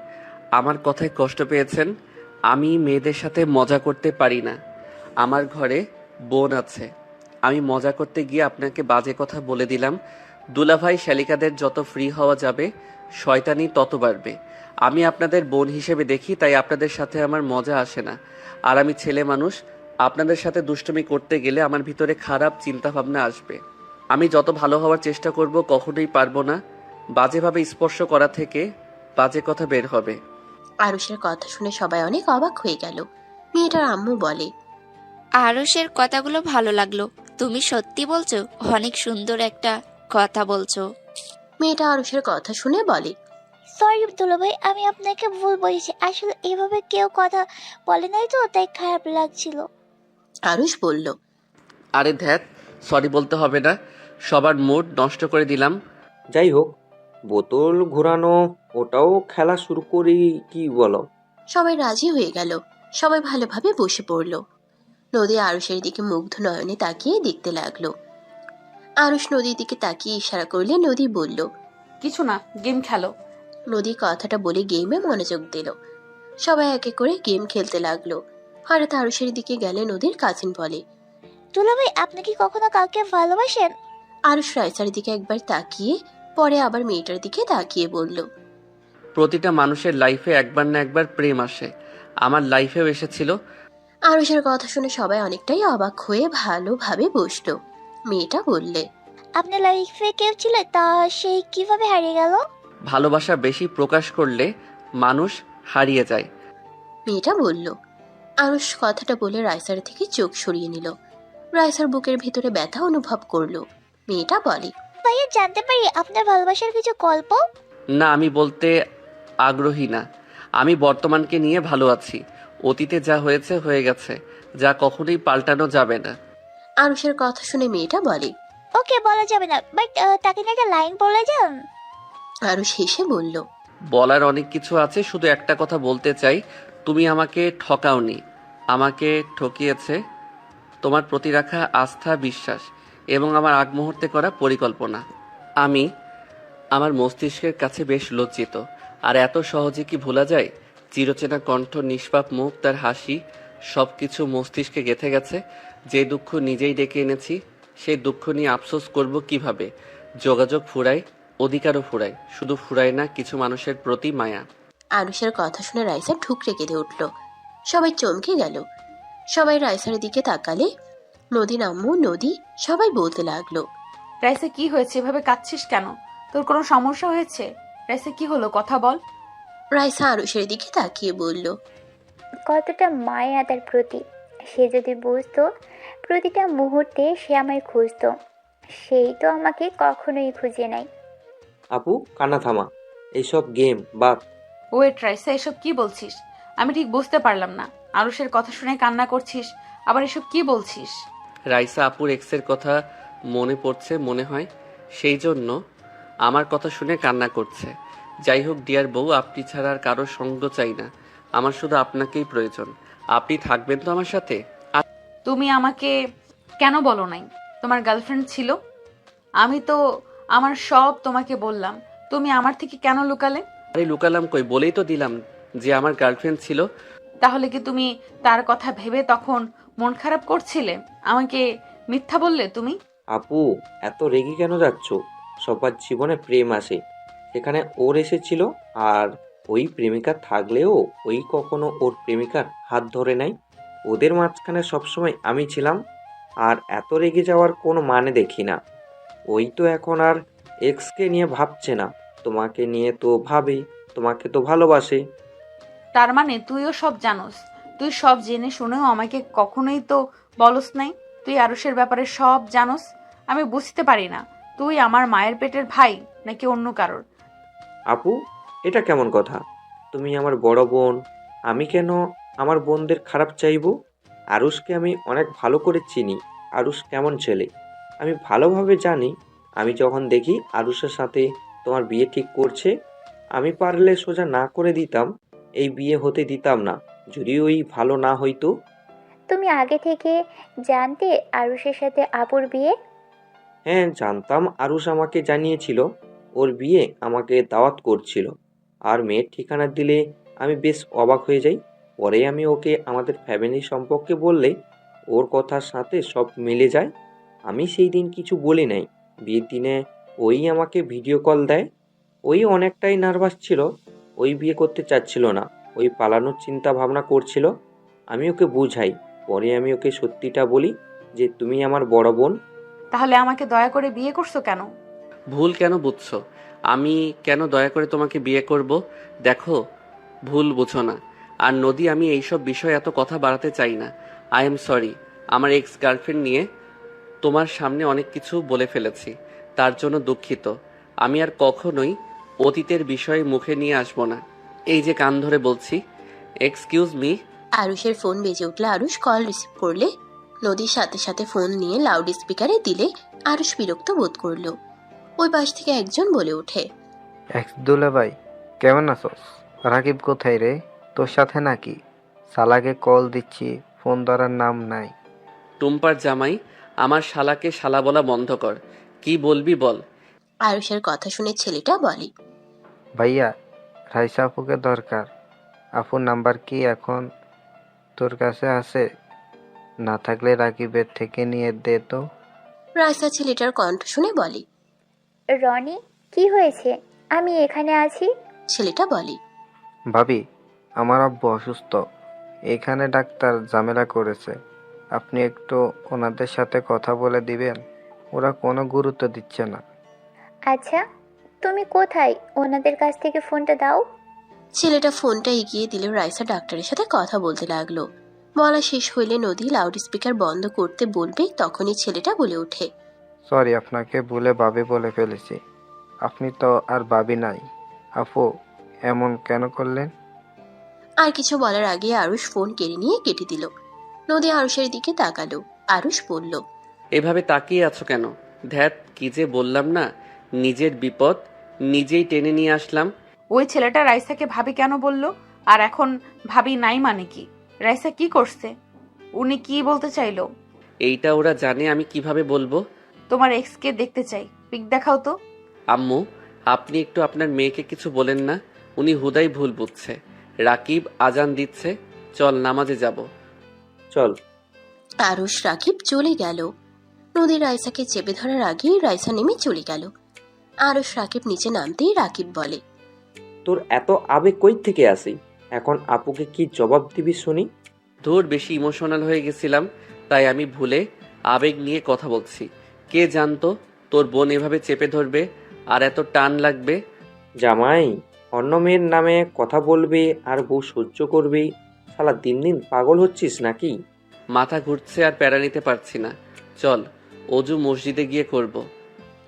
আমার কথায় কষ্ট পেয়েছেন। আমি মেয়েদের সাথে মজা করতে পারি না। আমার ঘরে বোন আছে। আমি মজা করতে গিয়ে আপনাকে বাজে কথা বলে দিলাম। দুলাভাই শালিকাদের যত ফ্রি হওয়া যাবে শয়তানি তত বাড়বে। আমি আপনাদের বোন হিসেবে দেখি, তাই আপনাদের সাথে আমার মজা আসে না। আর আমি ছেলে মানুষ, আপনাদের সাথে দুষ্টুমি করতে গেলে আমার ভিতরে খারাপ চিন্তা ভাবনা আসবে। আমি যত ভালো হওয়ার চেষ্টা করব কখনোই পারবো না। বাজেভাবে স্পর্শ করা থেকে বাজে কথা বের হবে। আরুষের কথা শুনে সবাই অনেক অবাক হয়ে গেল। মেয়েটার আম্মু বলে, আরুষের কথাগুলো ভালো লাগলো। তুমি সত্যি বলছো? অনেক সুন্দর একটা কথা বলছো। মেয়েটা আরুষের কথা শুনে বলে, সরি দুলাভাই, আমি আপনাকে ভুল বলেছি, আসলে এভাবে কেউ কথা বলে নাই তো, তাই খারাপ লাগছিল। আরুষ বলল, আরে ধ্যাত, সরি বলতে হবে না, সবার মুড নষ্ট করে দিলাম। যাই হোক, বোতল ঘোরানো ওটাও খেলা শুরু করি, কি বলো? সবাই রাজি হয়ে গেল। সবাই ভালোভাবে বসে পড়ল। নদী আরুষের দিকে মুগ্ধ নয়নে তাকিয়ে দেখতে লাগলো। আরুষ নদীর দিকে তাকিয়ে ইশারা করলে নদী বলল, কিছু না, গেম খেলো। নদী কথাটা বলে গেমে মনোযোগ দিল। সবাই একে করে গেম খেলতে লাগলো। হঠাৎ আরুষের দিকে গেলে নদীর কাজিন বলে, দুলাভাই, আপনি কি কখনো কাউকে ভালোবাসেন? আরুষ রাইসার দিকে একবার তাকিয়ে পরে আবার মেয়েটার দিকে তাকিয়ে বলল, প্রতিটা মানুষের লাইফে একবার না একবার প্রেম আসে। আমার লাইফেও এসেছিল। আরুষের কথা শুনে সবাই অনেকটাই অবাক হয়ে ভালোভাবে বসলো। মেয়েটা বললে, আপনার লাইফে কেউ ছিল, তা সেই কিভাবে হারিয়ে গেল? ভালোবাসা বেশি প্রকাশ করলে মানুষ হারিয়ে যায়। মেয়েটা বলল। আরুষ কথাটা বলে রাইসার থেকে চোখ সরিয়ে নিল। রাইসার বুকের ভিতরে ব্যথা অনুভব করলো। মেয়েটা বলে, ভাইয়া, জানতে পারি আপনার ভালোবাসার কিছু গল্প? না, আমি বলতে আগ্রহী না। আমি বর্তমানকে নিয়ে ভালো আছি। অতীতে যা হয়েছে হয়ে গেছে, যা কখনোই পাল্টানো যাবে না। আরুষের কথা শুনে মেয়েটা বলে, ওকে, বলা যাবে না, বাট তাকে নিয়ে একটা লাইন বলে যান। আরুষ হেসে বলল, বলার অনেক কিছু আছে, শুধু একটা কথা বলতে চাই, তুমি আমাকে ঠকাওনি। আমাকে ঠকিয়েছে তোমার প্রতি রাখা আস্থা, বিশ্বাস এবং আমার আগ মুহূর্তে করা পরিকল্পনা। আমি আমার মস্তিষ্কের কাছে বেশ লজ্জিত। আর এত সহজে কি ভোলা যায়? চিরচেনা কণ্ঠ, নিষ্পাপ মুখ, তার হাসি, সব কিছু মস্তিষ্কে গেঁথে গেছে। যে দুঃখ নিজেই ডেকে এনেছি, সেই দুঃখ নিয়ে আফসোস করব কিভাবে? যোগাযোগ ফুরায়, অধিকারও ফুরায়, শুধু ফুরায় না কিছু মানুষের প্রতি মায়া। আরুষের কথা শুনে রাইসা ঠুকরে কেঁদে উঠল। সবাই চমকে গেল। সবাই রাইসার দিকে তাকালে নদীর আম্মু, নদী সবাই বলতে লাগলো। রাইসা কি হয়েছে, এভাবে কাঁদছিস কেন? তোর কোনো সমস্যা হয়েছে? রাইসা কি হলো, কথা বল। রাইসা আরুষের দিকে তাকিয়ে বলল, কতটা মায়া তার প্রতি। সে যদি বুঝতো প্রতিটা মুহূর্তে সে আমায় খুঁজতো, সেই তো আমাকে কখনোই খুঁজে নাই। আপু, কান্না থামা, এইসব গেম বাদ। ওয়েট রাইসা, এসব কি বলছিস? আমি ঠিক বুঝতে পারলাম না। আরুষের কথা শুনে কান্না করছিস, আবার এসব কি বলছিস? রাইসা আপুর এক্সের কথা মনে পড়ছে মনে হয়, সেই জন্য আমার কথা শুনে কান্না করছে। যাই হোক ডিয়ার বউ, আপনি ছাড়া আর কারো সঙ্গ চাই না, আমার শুধু আপনাকেই প্রয়োজন। আপনি থাকবেন তো আমার সাথে? তুমি আমাকে কেন বলো নাই তোমার গার্লফ্রেন্ড ছিল? আমি তো আমার সব তোমাকে বললাম, তুমি আমার থেকে কেন লুকালে? আরে লুকালাম কই, বলেই তো দিলাম যে আমার গার্লফ্রেন্ড ছিল। তাহলে কি তুমি তার কথা ভেবে তখন মন খারাপ করছিলে? আমাকে মিথ্যা বললে তুমি? আপু, এত রেগে কেন যাচ্ছ? সবার জীবনে প্রেম আসে, সেখানে ওর এসেছিল। আর ওই প্রেমিকা থাকলেও ওই কখনো ওর প্রেমিকার হাত ধরে নাই। ওদের মাঝখানে সবসময় আমি ছিলাম। আর এত রেগে যাওয়ার কোনো মানে দেখি না। ওই তো এখন আর এক্সকে নিয়ে ভাবছে না, তোমাকে নিয়ে তো ভাবে, তোমাকে তো ভালোবাসে। তার মানে তুইও সব জানোস? তুই সব জেনে শুনেও আমাকে কখনোই তো বলস নাই তুই আরুষের ব্যাপারে সব জানোস? আমি বুঝতে পারি না, তুই আমার মায়ের পেটের ভাই নাকি অন্য কারোর? আপু, এটা কেমন কথা? তুমি আমার বড় বোন, আমি কেন আমার বোনদের খারাপ চাইবো? আরুষকে আমি অনেক ভালো করে চিনি। আরুষ কেমন ছেলে আমি ভালোভাবে জানি। আমি যখন দেখি আরুষের সাথে তোমার বিয়ে ঠিক করছে, আমি পারলে সোজা না করে দিতাম, এই বিয়ে হতে দিতাম না, যদি ওই ভালো না হইতো। তুমি আগে থেকে জানতে আরুষের সাথে আপুর বিয়ে? হ্যাঁ জানতাম, আরুষ আমাকে জানিয়েছিল ওর বিয়ে আমাকে দাওয়াত করছিল। আর মেয়ের ঠিকানা দিলে আমি বেশ অবাক হয়ে যাই। পরে আমি ওকে আমাদের ফ্যামিলি সম্পর্কে বললে ওর কথার সাথে সব মিলে যায়। আমি সেই দিন কিছু বলি নাই। বিয়ের দিনে ওই আমাকে ভিডিও কল দেয়। ওই অনেকটাই নার্ভাস ছিল, ওই বিয়ে করতে চাচ্ছিল না, ওই পালানোর চিন্তা ভাবনা করছিল। আমি ওকে বুঝাই, পরে আমি ওকে সত্যিটা বলি যে তুমি আমার বড় বোন। তাহলে আমাকে দয়া করে বিয়ে করছো কেন? ভুল কেন বুঝছো? আমি কেন দয়া করে তোমাকে বিয়ে করব? দেখো, ভুল বুঝো না। আর নদী, আমি এইসব বিষয়ে এত কথা বাড়াতে চাই না। আই এম সরি, আমার এক্স গার্লফ্রেন্ড নিয়ে তোমার সামনে অনেক কিছু বলে ফেলেছি, তার জন্য দুঃখিত। আমি আর কখনোই অতীতের বিষয়ে মুখে নিয়ে আসবো না। এই যে কান ধরে বলছি, এক্সকিউজ মি। আরুষের ফোন বেজে উঠলে আরুষ কল রিসিভ করলে নদীর সাথে সাথে ফোন নিয়ে লাউড স্পিকারে দিলে আরুষ বিরক্ত বোধ করলো। ওই পাশ থেকে একজন বলে ওঠে, এক্স দুলা ভাই, কেমন আছোস? রাকিব কোথায় রে? তোর সাথে নাকি? শালাকে কল দিচ্ছি, ফোন ধরার নাম নাই। টুম্পার জামাই, আমার শালাকে শালা বলা বন্ধ কর। কি বলবি বল। আরুষের কথা শুনে ছেলেটা বলে, ভাইয়া, রাইসা আপুকে দরকার। আপুর নাম্বার কি এখন তোর কাছে আছে? না থাকলে রাকিবের থেকে নিয়ে দে তো। রাইসা ছেলেটার কণ্ঠ শুনে বলে, রনি, কি হয়েছে? আমি এখানে আছি। ছেলেটা বলে, ভাবি, আমার আব্বু অসুস্থ, এখানে ডাক্তার ঝামেলা করেছে, আপনি একটু ওনাদের সাথে কথা বলে দিবেন? ওরা কোনো গুরুত্ব দিচ্ছে না। আচ্ছা, তুমি কোথায়? ওনাদের কাছ থেকে ফোনটা দাও। ছেলেটা ফোনটা এগিয়ে দিলে রাইসা ডাক্তারের সাথে কথা বলতে লাগলো। বলা শেষ হইলে নদী লাউড স্পিকার বন্ধ করতে বলবে, তখনই ছেলেটা বলে ওঠে, সরি, আপনাকে ভুলে ভাবি বলে ফেলেছি। আপনি তো আর ভাবি নাই। আপু, এমন কেন করলেন? আর কিছু বলার আগে আরুষ ফোন কেটে দিল। নদী আরুষের দিকে তাকালো। আরুষ বলল, এভাবে তাকিয়ে আছো কেন? ধ্যাত, কি যে বললাম না, নিজের বিপদ নিজেই টেনে নিয়ে আসলাম। ওই ছেলেটা রাইসাকে ভাবি কেন বললো? আর এখন ভাবি নাই মানে কি? রাইসা কি করছে? উনি কি বলতে চাইলো? এইটা ওরা জানে, আমি কিভাবে বলবো? তোমার এক্সকে দেখতে চাই, পিক দেখাও তো। আম্মু, আপনি একটু আপনার মেয়েকে কিছু বলেন না, উনি হুদাই ভুল বুঝছে। রাকিব আজান দিচ্ছে, চল নামাজে যাব। চল। আরুষ রাকিব চলে গেল। নদী রাইসাকে চেপে ধরার আগেই রাইসা নেমে চলে গেল। আরুষ রাকিব নিচে নামতেই রাকিব বলে, তোর এত আবেগ কই থেকে আসি? এখন আপুকে কি জবাব দিবি শুনি? ধুর, বেশি ইমোশনাল হয়ে গেছিলাম, তাই আমি ভুলে আবেগ নিয়ে কথা বলছি। কে জানতো তোর বোন এভাবে চেপে ধরবে আর এত টান লাগবে। জামাই, অন্য মেয়ের নামে কথা বলবে আর বউ সহ্য করবেই। শালা দিন দিন পাগল হচ্ছিস নাকি? মাথা ঘুরছে আর প্যারা নিতে পারছি না। চল অজু মসজিদে গিয়ে করব।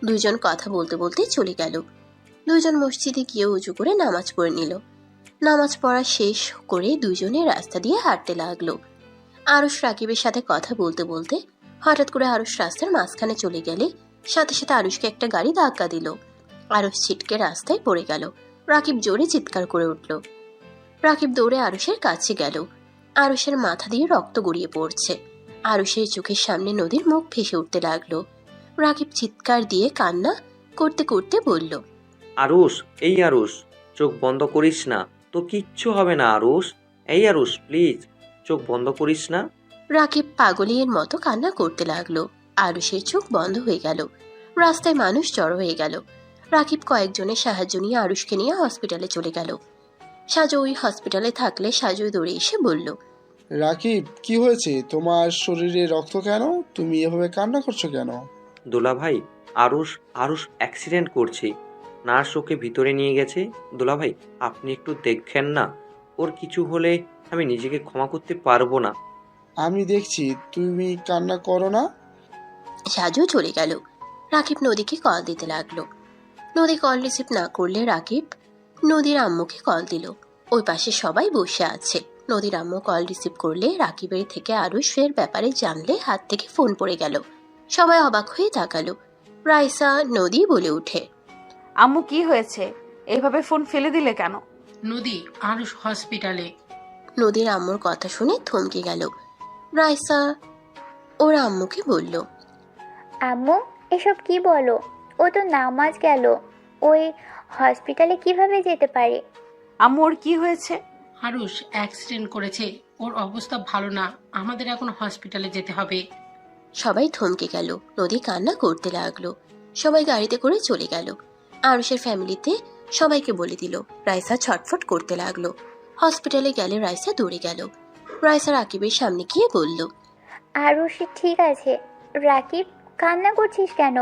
দুজন কথা বলতে বলতে চলে গেল। দুজন মসজিদে গিয়ে উজু করে নামাজ পড়ে নিল। নামাজ পড়া শেষ করে দুজনে রাস্তা দিয়ে হাঁটতে লাগলো। আরুষ রাকিবের সাথে কথা বলতে বলতে হঠাৎ করে আরুষ রাস্তার মাঝখানে চলে গেলে সাথে সাথে আরুষকে একটা গাড়ি ধাক্কা দিল। আরুষ ছিটকে রাস্তায় পড়ে গেল। রাকিব জোরে চিৎকার করে উঠল। রাকিব দৌড়ে আরুষের কাছে গেল। আরুষের মাথা দিয়ে রক্ত গড়িয়ে পড়ছে। আরুষের চোখের সামনে নদীর মুখ ভেসে উঠতে লাগলো। রাকিব চিৎকার দিয়ে কান্না করতে করতে বলল, আরুষ, এই আরুষ, চোখ বন্ধ করিস না, তো কিচ্ছু হবে না আরুষ। এই আরুষ, প্লিজ চোখ বন্ধ করিস না। রাকিব পাগলের মতো কান্না করতে লাগলো। আরুষের চোখ বন্ধ হয়ে গেল। রাস্তায় মানুষ জড়ো হয়ে গেল। রাকিব কয়েকজনের সাহায্য নিয়ে আরুষকে নিয়ে হসপিটালে চলে গেল। সাজু ওই হসপিটালে থাকলে সাজু দৌড়ে এসে বলল, রাকিব, কি হয়েছে? তোমার শরীরে রক্ত কেন? তুমি এভাবে কান্না করছো কেন? দোলা ভাই, আরুষ আরুষ অ্যাক্সিডেন্ট করছে। নার্স ওকে ভিতরে নিয়ে গেছে। দোলা ভাই, আপনি একটু দেখেন না, ওর কিছু হলে আমি নিজেকে ক্ষমা করতে পারবো না। আমি দেখছি, তুমি কান্না করো না। সাজু চলে গেল। রাকিব নদীকে কল দিতে লাগলো। নদী কল রিসিভ না করলে রাকিব নদীর আম্মুকে কল দিল। ওই পাশে সবাই বসে আছে। নদীর আম্মু কল রিসিভ করলে রাকিবের থেকে আরুষের ব্যাপারে জানলে হাত থেকে ফোন পড়ে গেল। সবাই অবাক হয়ে তাকালো। রাইসা নদী বলে উঠে, আম্মু কি হয়েছে? এইভাবে ফোন ফেলে দিলে কেন? নদী, আরুষ হসপিটালে। নদীর আম্মুর কথা শুনে থমকে গেল। রাইসা ওর আম্মুকে বলল, আম্মু, এসব কি বলো? ও তো নামাজ গেল, ওই হসপিটালে কিভাবে যেতে পারে? আম্মু, ওর কি হয়েছে? আরুষ অ্যাক্সিডেন্ট করেছে, ওর অবস্থা ভালো না, আমাদের এখন হসপিটালে যেতে হবে। সবাই থমকে গেল। নদী কান্না করতে লাগলো। সবাই গাড়িতে করে চলে গেল। আরুষের ফ্যামিলিতে সবাইকে বলে দিল। রাইসা ছটফট করতে লাগলো। হসপিটালে গেলে রাইসা দৌড়ে গেল। রাইসা রাকিবের সামনে গিয়ে বলল, আরুষ ঠিক আছে। রাকিব, কান্না করছিস কেন?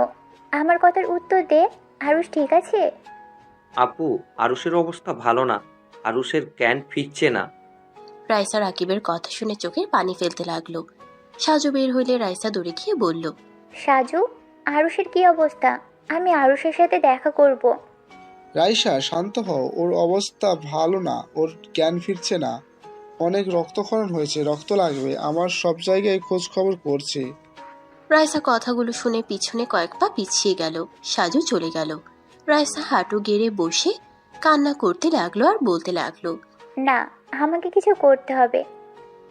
আমার কথার উত্তর দে। আরুষ ঠিক আছে? আপু, আরুষের অবস্থা ভালো না, আরুষের জ্ঞান ফিরছে না। রাইসা রাকিবের কথা শুনে চোখের পানি ফেলতে লাগলো। সাজু বের হইলে রাইসা দৌড়ে গিয়ে বলল, সাজু, আরুষের কি অবস্থা? আমি আরুষের সাথে দেখা করব। রাইসা, শান্ত হও, ওর অবস্থা ভালো না, ওর জ্ঞান ফিরছে না। অনেক রক্তক্ষরণ হয়েছে, রক্ত লাগবে, আমার সব জায়গায় খোঁজ খবর করছে। রাইসা কথাগুলো শুনে পিছনে কয়েক পা পিছিয়ে গেল। সাজু চলে গেল। রাইসা হাঁটু গেড়ে বসে কান্না করতে লাগলো আর বলতে লাগলো, না, আমাকে কিছু করতে হবে।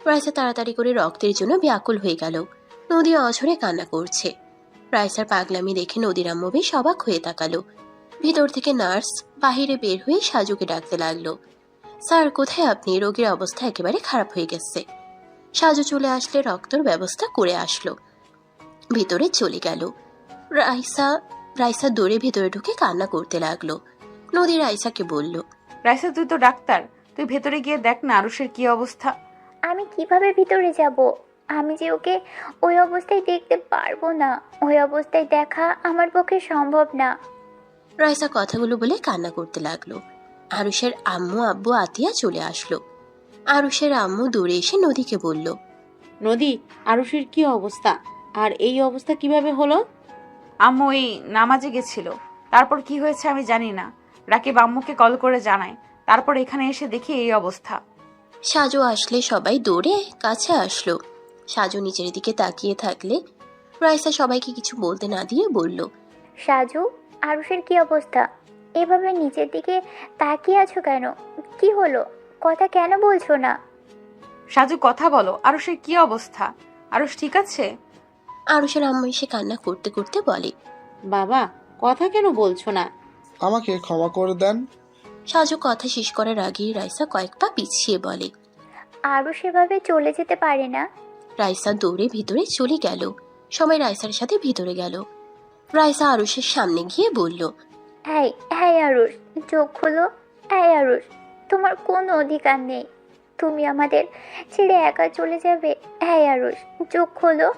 রাইসা তাড়াতাড়ি করে রক্তের জন্য ব্যাকুল হয়ে গেল। নদী অঝরে কান্না করছে। রাইসার পাগলামি দেখে নদীর আম্মু বেশ অবাক হয়ে তাকালো। ভিতর থেকে নার্স বাহিরে বের হয়ে সাজুকে ডাকতে লাগলো, স্যার কোথায় আপনি? রোগীর অবস্থা একেবারে খারাপ হয়ে গেছে। সাজু চলে আসলে রক্তর ব্যবস্থা করে আসলো। ভিতরে চলে গেল। রাইসা দৌড়ে ভিতরে ঢুকে কান্না করতে লাগলো। নদী রাইসাকে বলল, রাইসা, তুই তো ডাক্তার, তুই ভেতরে গিয়ে দেখ না আরুষের কি অবস্থা। আমি কিভাবে ভিতরে যাব? আমি যে ওকে ওই অবস্থায় দেখতে পারবো না। ওই অবস্থায় দেখা আমার পক্ষে সম্ভব না। রাইসা কথাগুলো বলে কান্না করতে লাগলো। আরুষের আম্মু আব্বু আতিয়া চলে আসলো। আরুষের আম্মু দৌড়ে এসে নদীকে বলল, নদী, আরুষের কি অবস্থা? আর এই অবস্থা কিভাবে হলো? আম্মু এই নামাজে গেছিল, তারপর কি হয়েছে আমি জানি না। রাকিব আম্মুকে কল করে জানায়, তারপর এখানে এসে দেখি এই অবস্থা। সাজু আসলে সবাই দৌড়ে কাছে আসলো। সাজু নিচের দিকে তাকিয়ে থাকলে রাইসা সবাইকে কিছু বলতে না দিয়ে বলল, সাজু, আরুষের কি অবস্থা? এভাবে নিচের দিকে তাকিয়ে আছো কেন? কি হলো? কথা কেন বলছো না? সাজু, কথা বলো, আরুষের কি অবস্থা? আরুষ ঠিক আছে? আরুষের আম্মু এসে কান্না করতে করতে বলে, বাবা, কথা কেন বলছো না? আমাকে ক্ষমা করে দেন। সাজু কথা শেষ করার আগেই রাইসা কয়েক পা পিছিয়ে বলে, আরুষ এভাবে চলে যেতে পারে না। রাইসা দৌড়ে ভিতরে চলে গেল। সবাই রাইসার সাথে ভিতরে গেল। রাইসা আরুষের সামনে গিয়ে বলল, হ্যাঁ হ্যাঁ আরুষ, চোখ খোলো। হ্যাঁ আরুষ, তোমার কোনো অধিকার নেই। তুমি আমাদের ছেড়ে একা চলে যাবে। হ্যাঁ আরুষ, চোখ খোলো।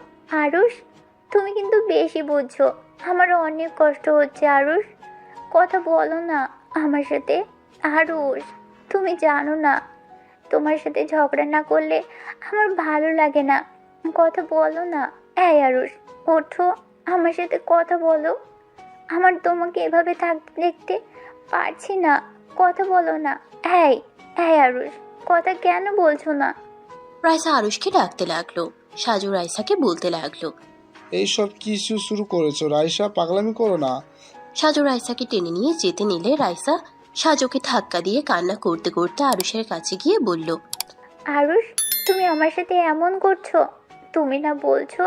আরুষ, তুমি কিন্তু বেশি বুঝছো। আমারও অনেক কষ্ট হচ্ছে আরুষ, কথা বলো না আমার সাথে। আরুষ, তুমি জানো না তোমার সাথে ঝগড়া না করলে আমার ভালো লাগে না। কথা বলো না। এই আরুষ, ওঠো, আমার সাথে কথা বলো। আমার তোমাকে এভাবে থাকতে দেখতে পারছি না। কথা বলো না। এই এই আরুষ, কথা কেন বলছো না? রাইসা আরুষকে ডাকতে লাগলো। সাজু রাইসাকে বলতে লাগলো। এইসব কিছু শুরু করেছো রাইসা, পাগলামি করো না। সাজু রাইসাকে টেনে নিয়ে যেতে নিলে রাইসা সাজুকে ধাক্কা দিয়ে কান্না করতে করতে আরুষের কাছে গিয়ে বলল, আরুষ, তুমি আমার সাথে এমন করছো? তুমি না বলছো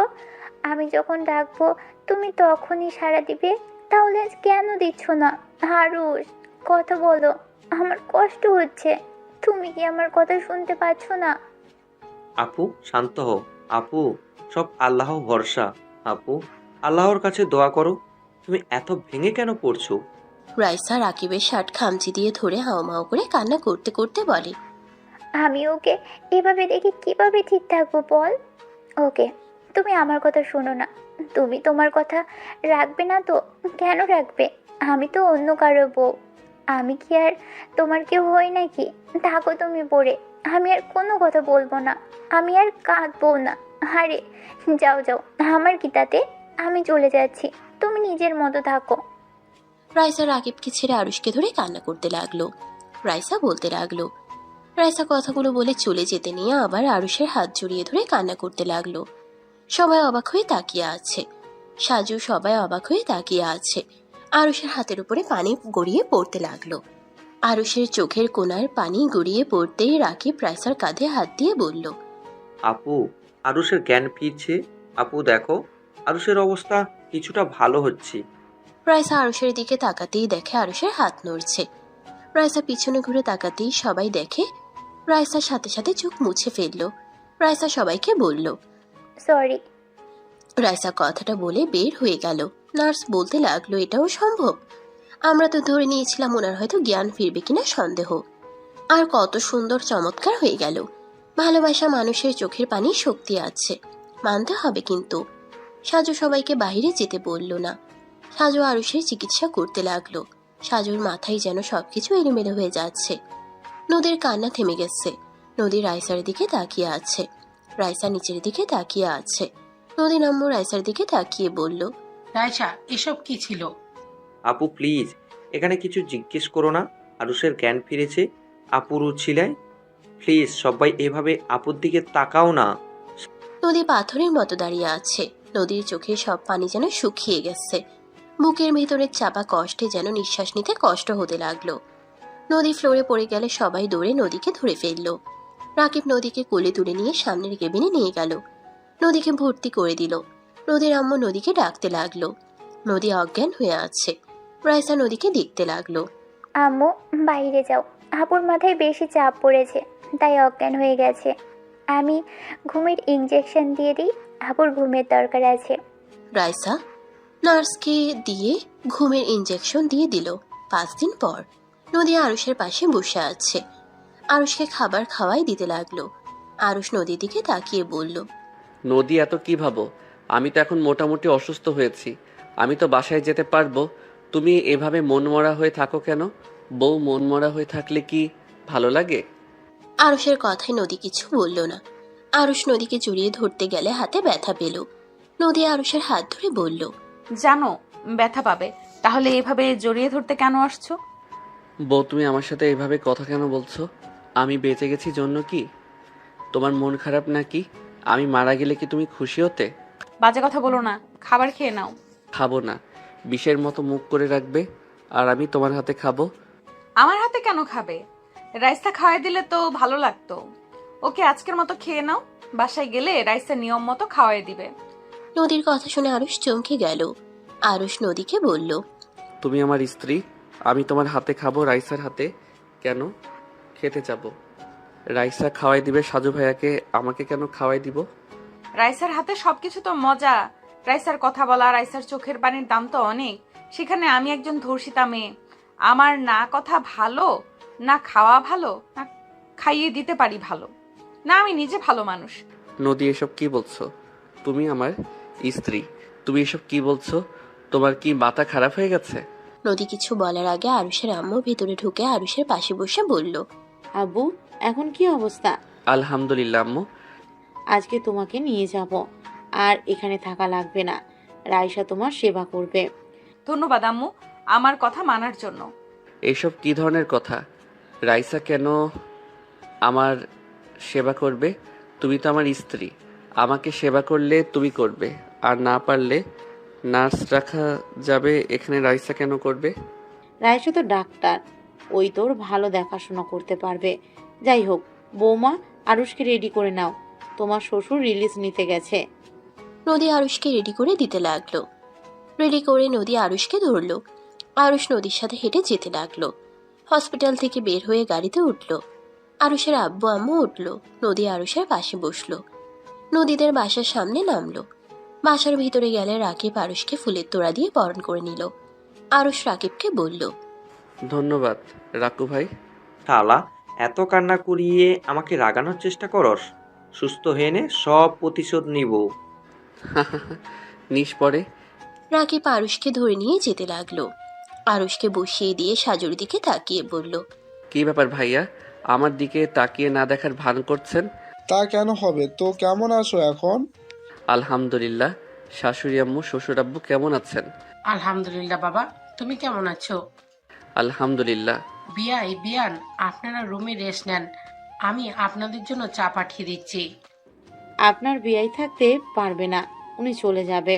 আমি যখন ডাকবো তুমি তখনই সাড়া দিবে? তাহলে আজ কেন দিচ্ছ না? আরুষ, কথা বলো, আমার কষ্ট হচ্ছে। তুমি কি আমার কথা শুনতে পাচ্ছ না? আপু শান্ত হও। আপু, সব আল্লাহ ভরসা। আপু, আল্লাহর কাছে দোয়া করো। তুমি এত ভেঙে কেন পড়ছো? রাইসা রাকিবের শার্ট খামচি দিয়ে ধরে হাওমাও করে কান্না করতে করতে বলে, আমি ওকে এভাবে দেখে কিভাবে ঠিক থাকবো বল? ওকে, তুমি আমার কথা শোনো না। তুমি তোমার কথা রাখবে না তো? কেন রাখবে? আমি তো অন্য কারো বউ। আমি কি আর তোমার কেউ হই নাকি? থাকো তুমি পড়ে, আমি আর কোনো কথা বলবো না। আমি আর কাঁদবো না। আরে যাও যাও, আমার কি তাতে? আমি চলে যাচ্ছি, তুমি নিজের মতো থাকো। রাইসা রাকিবকে ছেড়ে আরুষকে ধরে কান্না করতে লাগলো। রাইসা বলতে লাগলো। রাইসা কথাগুলো বলে চলে যেতে নিয়ে আবার আরুষের হাত জড়িয়ে ধরে কান্না করতে লাগলো। সবাই অবাক হয়ে তাকিয়ে আছে। সাজু সবাই অবাক হয়ে তাকিয়ে আছে। আরুষের হাতের উপরে পানি গড়িয়ে পড়তে লাগলো। আরুষের চোখের কোণার পানি গড়িয়ে পড়তেই রাকিব রাইসার কাঁধে হাত দিয়ে বলল, আপু, আরুষের জ্ঞান ফিরছে। আপু দেখো, আরুষের অবস্থা কিছুটা ভালো হচ্ছে। রাইসা আরুষের দিকে তাকাতেই দেখে আরুষের হাত নড়ছে। রাইসা পিছনে ঘুরে তাকাতেই সবাই দেখে রাইসার সাথে সাথে চোখ মুছে ফেললো। রাইসা সবাইকে বলল, সরি। রাইসা কথাটা বলে বের হয়ে গেল। নার্স বলতে লাগলো, এটাও সম্ভব? আমরা তো ধরে নিয়েছিলাম ওনার হয়তো জ্ঞান ফিরবে কিনা সন্দেহ। আর কত সুন্দর চমৎকার হয়ে গেল। ভালোবাসা মানুষের চোখের পানি শক্তি আছে, মানতে হবে। কিন্তু সাজু সবাইকে বাইরে যেতে বলল না। সাজু আরুষের চিকিৎসা করতে লাগলো। সাজুর মাথায় যেন সবকিছু এলোমেলো হয়ে যাচ্ছে। নদীর কান্না থেমে গেছে। নদী রাইসার দিকে তাকিয়ে আছে। রাইসা নিচের দিকে তাকিয়ে আছে। নদী আম্মু রাইসার দিকে তাকিয়ে বলল, রাইসা, এসব কি ছিল? আপু প্লিজ, এখানে কিছু জিজ্ঞেস করো না। আরুষের জ্ঞান ফিরেছে। আপুর উছিলায় প্লিজ সবাই এভাবে আপুর দিকে তাকাও না। নদী পাথরের মতো দাঁড়িয়ে আছে। নদীর চোখে সব পানি যেন শুকিয়ে গেছে। বুকের ভেতরের চাপা কষ্টে যেন নিঃশ্বাস নিতে কষ্ট হতে লাগলো। নদী ফ্লোরে পড়ে গেলে সবাই দৌড়ে নদীকে ধরে ফেললো। রাকিব নদীকে কোলে তুলে নিয়ে সামনের কেবিনে নিয়ে গেল। নদীকে ভর্তি করে দিল। নদীর আম্মু নদীকে ডাকতে লাগলো। নদী অজ্ঞান হয়ে আছে। রাইসা নদীকে দেখতে লাগলো। আম্মু, বাইরে যাও, আপুর মাথায় বেশি চাপ পড়েছে, তাই অজ্ঞান হয়ে গেছে। আমি ঘুমের ইঞ্জেকশন দিয়ে দিই, আপুর ঘুমের দরকার আছে। রাইসা নার্সকে দিয়ে ঘুমের ইঞ্জেকশন দিয়ে দিল। 5 দিন পর নদী আরুষের পাশে বসে আছে। আরুষকে খাবার খাওয়াই দিতে লাগলো। আরুষ নদীর দিকে তাকিয়ে বলল, নদী, এত কি ভাবো? আমি তো এখন মোটামুটি অসুস্থ হয়েছি। আমি তো বাসায় যেতে পারবো। তুমি এভাবে মনমরা হয়ে থাকো কেন? বউ মনমরা হয়ে থাকলে কি ভালো লাগে? আরুষের কথায় নদী কিছু বলল না। আরুষ নদীকে জড়িয়ে ধরতে গেলে হাতে ব্যথা পেল। নদী আরুষের হাত ধরে বলল, জানো ব্যথা পাবে, তাহলে এভাবে জড়িয়ে ধরতে কেন আসছো? বউ, তুমি আমার সাথে এভাবে কথা কেন বলছো? আমি বেঁচে গেছি জন্য কি তোমার মন খারাপ নাকি? আমি মারা গেলে কি তুমি খুশি হতে? বাজে কথা বলো না, খাবার খেয়ে নাও। খাবো না। বিষের মতো মুখ করে রাখবে আর আমি তোমার হাতে খাবো। আমার হাতে কেন খাবে? রাইসা খাওয়াই দিলে তো ভালো লাগতো। ওকে আজকের মতো খেয়ে নাও, বাসায় গেলে রাইসা নিয়ম মতো খাওয়াই দিবে। নদীর কথা শুনে আরুষ চমকে গেল। আরুষ নদীকে বলল, তুমি আমার স্ত্রী, আমি তোমার হাতে খাবো। রাইসার হাতে কেন খেতে যাবো? রাইসা খাওয়াই দিবে সাজু ভাইয়াকে, আমাকে কেন খাওয়াই দিব? রাইসার হাতে সবকিছু তো মজা। রাইসার কথা বলা, রাইসার চোখের পানির দাম তো অনেক। সেখানে আমি একজন ধর্ষিতা মেয়ে, আমার না কথা ভালো, না খাওয়া ভালো, না খাইয়ে দিতে পারি ভালো, না আমি নিজে ভালো মানুষ। নদী, এসব কি বলছো? তুমি আমার স্ত্রী, তুমি এসব কি বলছো? তোমার কি মাথা খারাপ হয়ে গেছে? নদী কিছু বলার আগে আরুষের আম্মু ভেতরে ঢুকে আরুষের পাশে বসে বলল, আব্বু, এখন কি অবস্থা? আলহামদুলিল্লাহ আম্মু। আজকে তোমাকে নিয়ে যাব, আর এখানে থাকা লাগবে না। রাইসা তোমার সেবা করবে। ধন্যবাদ আম্মু আমার কথা মানার জন্য। এইসব কি ধরনের কথা? রাইসা কেন আমার সেবা করবে? তুমি তো আমার স্ত্রী। আমাকে সেবা করলে তুমি করবে, আর না পারলে নার্স রাখা যাবে। এখানে রাইসা কেন করবে? রাইসা তো ডাক্তার, ওই তোর ভালো দেখাশোনা করতে পারবে। যাই হোক বৌমা, আরুষকে রেডি করে নাও, তোমার শ্বশুর রিলিজ নিতে গেছে। নদী আরুষকে রেডি করে দিতে লাগলো। রেডি করে নদী আরুষকে ধরলো। আরুষ নদীর সাথে হেঁটে যেতে লাগলো। হসপিটাল থেকে বের হয়ে গাড়িতে উঠলো। আরুষের আব্বু আম্মু উঠলো। নদী আরুষের পাশে বসলো। নদীদের বাসার সামনে নামলো। বাসার ভিতরে গেলে রাকিব আরুষকে ফুলের তোড়া দিয়ে বরণ করে নিল। আরুষ রাকিবকে বলল, ধন্যবাদ রাকু ভাই। শালা, এত কান্না করিয়ে আমাকে রাগানোর চেষ্টা করস? সুস্থ হয়ে নে, সব প্রতিশোধ নিব। নিস পরে। রাকিব আরুষকে ধরে নিয়ে যেতে লাগলো। আরুষকে বসিয়ে দিয়ে সাজুর দিকে তাকিয়ে বলল, কি ব্যাপার ভাইয়া, আমার দিকে তাকিয়ে না দেখার ভান করছেন? তা কেন হবে? তো কেমন আছো এখন? আলহামদুলিল্লাহ। শাশুড়ি আম্মু শ্বশুর আব্বু কেমন আছেন? আলহামদুলিল্লাহ বাবা, তুমি কেমন আছো? আলহামদুলিল্লাহ। বিয়ান, আপনারা রুমে রেস্ট নেন, আমি আপনাদের জন্য চা পাঠিয়ে দিচ্ছি। আপনার বিয়াই থাকতে পারবে না, উনি চলে যাবে।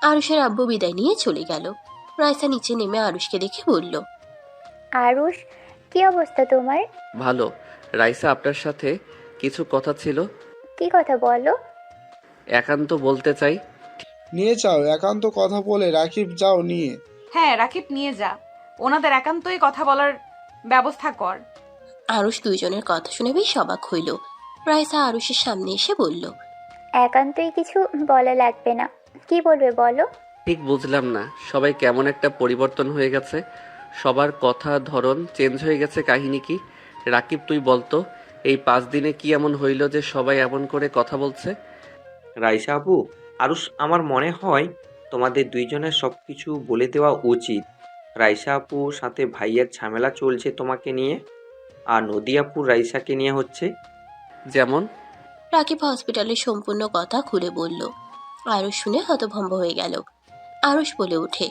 আরুষের আব্বু বিদায় নিয়ে চলে গেল। রাইসা নিচে নেমে আরুষকে দেখে বলল, আরুষ, কি অবস্থা তোমার? ভালো। রাইসা, আপনার সাথে কিছু কথা ছিল। কি কথা বলো? একান্ত বলতে চাই। নিয়ে যাও, একান্ত কথা বলে রাকিব, যাও নিয়ে। হ্যাঁ রাকিব নিয়ে যা, ওনাদের একান্তই কথা বলার ব্যবস্থা কর। আরুষ দুইজনের কথা শুনে বেশ অবাক হইল। রাইসা আরুষের সামনে এসে বলল, একান্তই কিছু বলা লাগবে না, কি বলবে বলো? ঠিক বুঝলাম না, সবাই কেমন একটা পরিবর্তন হয়ে গেছে। সবার কথা ধরন চেঞ্জ হয়ে গেছে, কাহিনী কি? রাকিব, তুই বলতো এই 5 দিনে কি এমন হইল যে সবাই এমন করে কথা বলছে? রাইসা আপু, আরুষ, আমার মনে হয় তোমাদের দুইজনের সব কিছু বলে দেওয়া উচিত। রাইসা আপুর সাথে ভাইয়ের ঝামেলা চলছে তোমাকে নিয়ে, আর নদী আপুর রাইসাকে নিয়ে হচ্ছে। যেমন? রাকিব হসপিটালের সম্পূর্ণ কথা খুলে বলল। আরুষ শুনে হতভম্ব হয়ে গেল। আরুষ বলে ওঠে,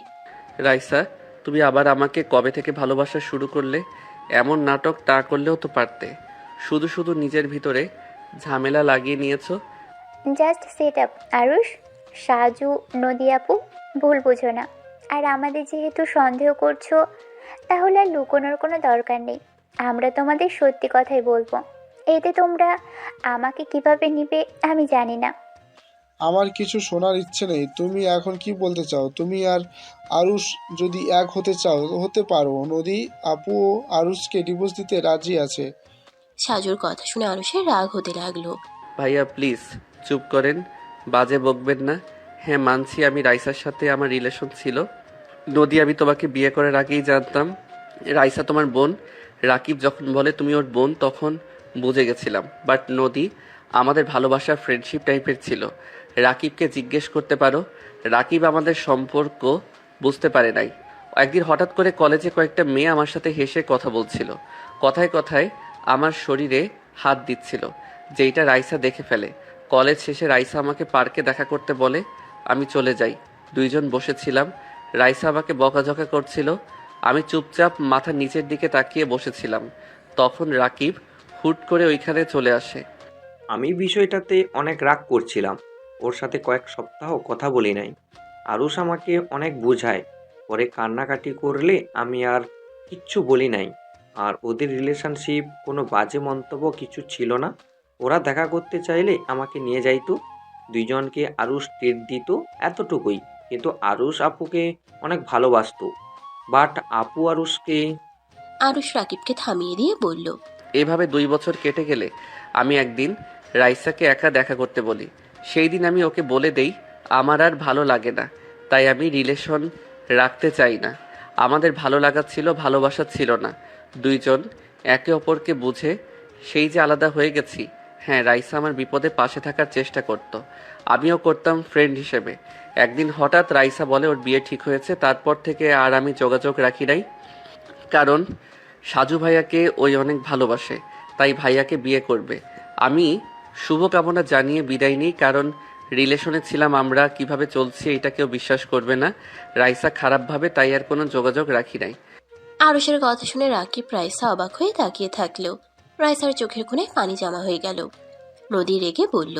রাইসা, তুমি আবার আমাকে কবে থেকে ভালোবাসা শুরু করলে? এমন নাটক তা করলেও তো পারতে। শুধু শুধু নিজের ভিতরে ঝামেলা লাগিয়ে নিয়েছো। Just set up Aarush. Saju, নদী আপু, ভুল বুঝো না। আর আমাদের যেহেতু সন্দেহ করছো, তাহলে আর লুকোনোর কোনো দরকার নেই। আমরা তোমাদের সত্যি কথাই বলবো। এতে তোমরা আমাকে কিভাবে নিবে আমি জানি না। আমার কিছু শোনার ইচ্ছে নেই। তুমি এখন কি বলতে চাও? তুমি আর আরুষ যদি এক হতে চাও হতে পারো। নদী আপু আরুষকে ডিভোর্স দিতে রাজি আছে। সাজুর কথা শুনে আরুষের রাগ হতে লাগলো। ভাইয়া প্লিজ চুপ করেন, বাজে বকবেন না। হ্যাঁ মানছি, আমি রাইসার সাথে আমার রিলেশন ছিল। নদী, আমি তোমাকে বিয়ে করার আগেই জানতাম রাইসা তোমার বোন। রাকিব যখন বলে তুমি ওর বোন, তখন বুঝে গেছিলাম। বাট নদী, আমাদের ভালোবাসা ফ্রেন্ডশিপ টাইপের ছিল। রাকিবকে জিজ্ঞেস করতে পারো। রাকিব আমাদের সম্পর্ক বুঝতে পারে নাই। একদিন হঠাৎ করে কলেজে কয়েকটা মেয়ে আমার সাথে হেসে কথা বলছিল, কথায় কথায় আমার শরীরে হাত দিচ্ছিল, যেইটা রাইসা দেখে ফেলে। কলেজ শেষে রাইসা আমাকে পার্কে দেখা করতে বলে, আমি চলে যাই। দুইজন বসেছিলাম, রাইসা আমাকে বকাঝকা করছিল। আমি চুপচাপ মাথা নিচের দিকে তাকিয়ে বসেছিলাম। তখন রাকিব হুট করে ওইখানে চলে আসে। আমি বিষয়টাতে অনেক রাগ করছিলাম। ওর সাথে কয়েক সপ্তাহ কথা বলি নাই। আরুষ আমাকে অনেক বোঝায়, পরে কান্নাকাটি করলে আমি আর কিচ্ছু বলি নাই। আর ওদের রিলেশনশিপ কোনো বাজে মন্তব্য কিছু ছিল না। ওরা দেখা করতে চাইলে আমাকে নিয়ে যাইতো, দুইজনকে আরুষ ট্রিট দিত, এতটুকুই। কিন্তু আরুষ আপুকে অনেক ভালোবাসতো, বাট আপু আরুষকে। আরুষ রাকিবকে থামিয়ে দিয়ে বলল, এভাবে 2 বছর কেটে গেলে আমি একদিন রাইসাকে একা দেখা করতে বলি। সেই দিন আমি ওকে বলে দেই আমার আর ভালো লাগে না, তাই আমি রিলেশন রাখতে চাই না। আমাদের ভালো লাগা ছিল, ভালোবাসা ছিল না। দুইজন একে অপরকে বুঝে সেই যে আলাদা হয়ে গেছি, হ্যাঁ, রাইসা আমার বিপদে পাশে থাকার চেষ্টা করত। আমিও করতাম ফ্রেন্ড হিসেবে। একদিন হঠাৎ রাইসা বলে ওর বিয়ে ঠিক হয়েছে। তারপর থেকে আর আমি যোগাযোগ রাখি নাই, কারণ সাজু ভাইয়াকে ওই অনেক ভালোবাসে, তাই ভাইয়াকে বিয়ে করবে। আমি শুভকামনা জানিয়ে বিদায় নিই, কারণ রিলেশনে ছিলাম আমরা, কিভাবে চলছি এটা কেউ বিশ্বাস করবে না। রাইসা খারাপ ভাবে, তাই আর কোনো যোগাযোগ রাখি নাই। আরুষের কথা শুনে রাকিব রাইসা অবাক হয়ে তাকিয়ে থাকলো। রাইসার চোখের কোণে পানি জমা হয়ে গেল। নদী রেগে বলল,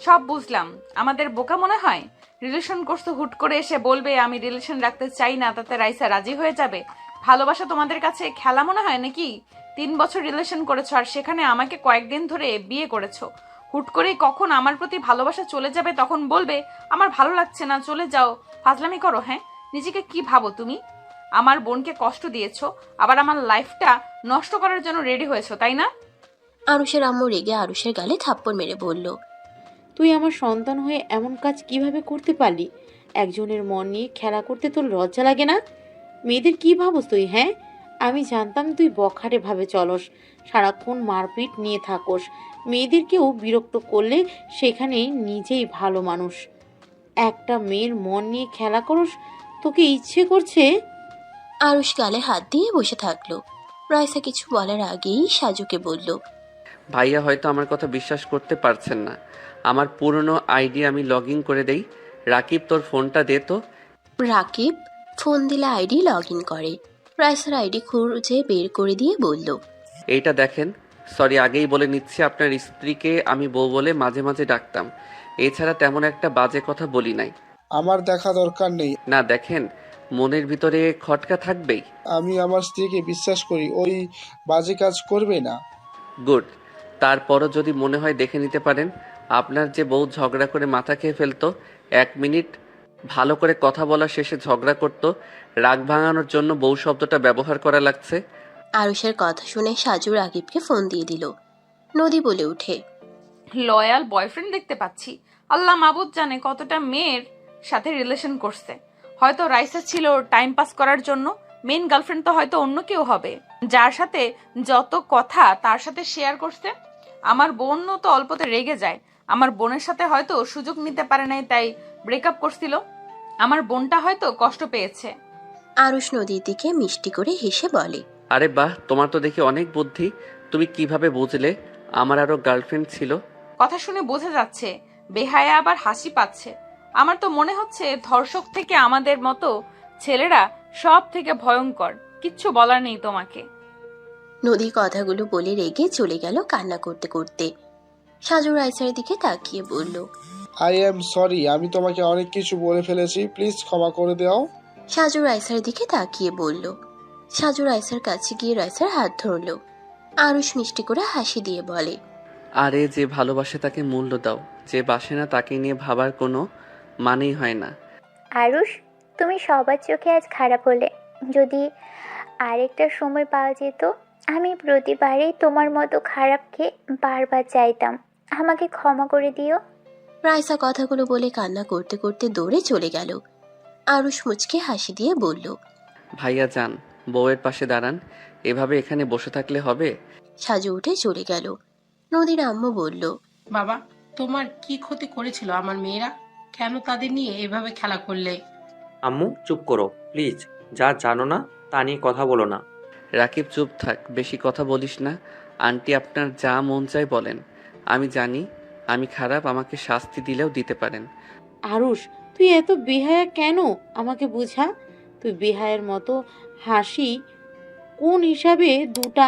সব বুঝলাম, আমাদের বোকা মনে হয়। রিলেশন করছো, হুট করে এসে বলবে আমি রিলেশন রাখতে চাই না, তাতে রাইসা রাজি হয়ে যাবে? ভালোবাসা তোমাদের কাছে খেলা মনে হয় নাকি? 3 বছর রিলেশন করেছো, আর সেখানে আমাকে কয়েকদিন ধরে বিয়ে করেছো। হুট করেই কখন আমার প্রতি ভালোবাসা চলে যাবে তখন বলবে আমার ভালো লাগছে না, চলে যাও। ফাজলামি করো। হ্যাঁ, নিজেকে কি ভাবো তুমি? আমার বোনকে কষ্ট দিয়েছো, আবার আমার লাইফটা নষ্ট করার জন্য রেডি হয়েছো, তাই না? আরুষের আম্মু রেগে আরুষের গালে থাপ্পড় মেরে বলল, তুই আমার সন্তান হয়ে এমন কাজ কিভাবে করতে পারলি? একজনের মন নিয়ে খেলা করতে তোর লজ্জা লাগে না? মেয়েদের কি ভাবস তুই? হ্যাঁ, আমি জানতাম তুই বখাটে ভাবে চলস, সারাক্ষণ মারপিট নিয়ে থাকস, মেয়েদেরকেও বিরক্ত করলে সেখানে নিজেই ভালো মানুষ। একটা মেয়ের মন নিয়ে খেলা করস, তোকে ইচ্ছে করছে? আরুষ গালে হাত দিয়ে বসে থাকলো। রাইসা কিছু বলার আগেই সাজুকে বলল, ভাইয়া হয়তো আমার কথা বিশ্বাস করতে পারছেন না। আমার পুরনো আইডি আমি লগ ইন করে দেই। রাকিব, তোর ফোনটা দে তো। রাকিব ফোন দিলে আইডি লগ ইন করে। রাইসার আইডি খুঁজে বের করে দিয়ে বলল, এইটা দেখেন। সরি, আগেই বলে নিচ্ছি, আপনার স্ত্রীকে আমি বউ বলে মাঝে মাঝে ডাকতাম, এছাড়া তেমন একটা বাজে কথা বলি নাই। আমার দেখা দরকার নেই। না দেখেন, মনের ভিতরে খটকা থাকবেই। আমি আমার স্ত্রীকে বিশ্বাস করি, ওই বাজে কাজ করবে না। গুড। তারপরও যদি মনে হয় দেখে নিতে পারেন। আপনার যে বউ ঝগড়া করে মাথা খেয়ে ফেলতো, 1 মিনিট ভালো করে কথা বলা শেষে ঝগড়া করত, রাগ ভাঙানোর জন্য বউ শব্দটা ব্যবহার করা লাগছে। আরুষের কথা শুনে সাজু রাকিবকে ফোন দিয়ে দিল। নদী বলে উঠে, লয়াল বয়ফ্রেন্ড দেখতে পাচ্ছি। আল্লাহ মাবুদ জানে কতটা মেয়ের সাথে রিলেশন করছে। হয়তো রাইসা ছিল টাইম পাস করার জন্য, মেইন গার্লফ্রেন্ড তো হয়তো অন্য কেউ হবে, যার সাথে যত কথা তার সাথে শেয়ার করছে। আমার বোনও তো অল্পতে রেগে যায়। আমার বোনের সাথে হয়তো সুযোগ নিতে পারে নাই, তাই ব্রেকআপ করছিল। আমার বোনটা হয়তো কষ্ট পেয়েছে। আরুষ নদীর দিকে মিষ্টি করে হেসে বলে, আরে বাহ, তোমার তো দেখি অনেক বুদ্ধি। তুমি কিভাবে বুঝলে আমার আরো গার্লফ্রেন্ড ছিল? কথা শুনে বোঝা যাচ্ছে বেহায়া আবার হাসি পাচ্ছে। আমার তো মনে হচ্ছে ধর্ষক থেকে আমাদের মতো ছেলেরা সব থেকে ভয়ঙ্কর। কিচ্ছু বলার নেই তোমাকে। নদী কথাগুলো বলে রেগে চলে গেল কান্না করতে করতে। সাজু রাইসার দিকে তাকিয়ে বলল, আই এম সরি, আমি তোমাকে অনেক কিছু বলে ফেলেছি, প্লিজ ক্ষমা করে দাও। সাজু রাইসার দিকে তাকিয়ে বলল। সাজু রাইসার কাছে গিয়ে রাইসার হাত ধরল। আরুষ মিষ্টি করে হাসি দিয়ে বলে, আরে যে ভালোবাসে তাকে মূল্য দাও, যে বাসে না তাকে নিয়ে ভাবার কোনো মানেই হয় না। আরুষ, তুমি সবার চোখে আজ খারাপ হলে। যদি আরেকটা সময় পাওয়া যেত, আমি প্রতিবারেই তোমার মতো খারাপকে বারবার চাইতাম। আমাকে ক্ষমা করে দিও। রাইসা কথাগুলো বলে কান্না করতে করতে দৌড়ে চলে গেল। আরুষ মুচকে হাসি দিয়ে বলল, ভাইয়া যান, বউয়ের পাশে দাঁড়ান। এভাবে এখানে বসে থাকলে হবে? সাজু উঠে চলে গেল। নদীর আম্মু বলল, বাবা, তোমার কি ক্ষতি করেছিল আমার মেয়েরা? কেন তাদের নিয়ে এভাবে খেলা করলে? আম্মু চুপ করো প্লিজ, যা জানো না তা নিয়ে কথা বলো না। রাকিব চুপ থাক, বেশি কথা বলিস না। আন্টি আপনার যা মন চায় বলেন। আমি জানি আমি খারাপ, আমাকে শাস্তি দিলেও দিতে পারেন। আরুষ, তুই এত বেহায়া কেন? আমাকে বুঝা। তুই বেহায়ের মতো হাসি কোন হিসাবে দুটা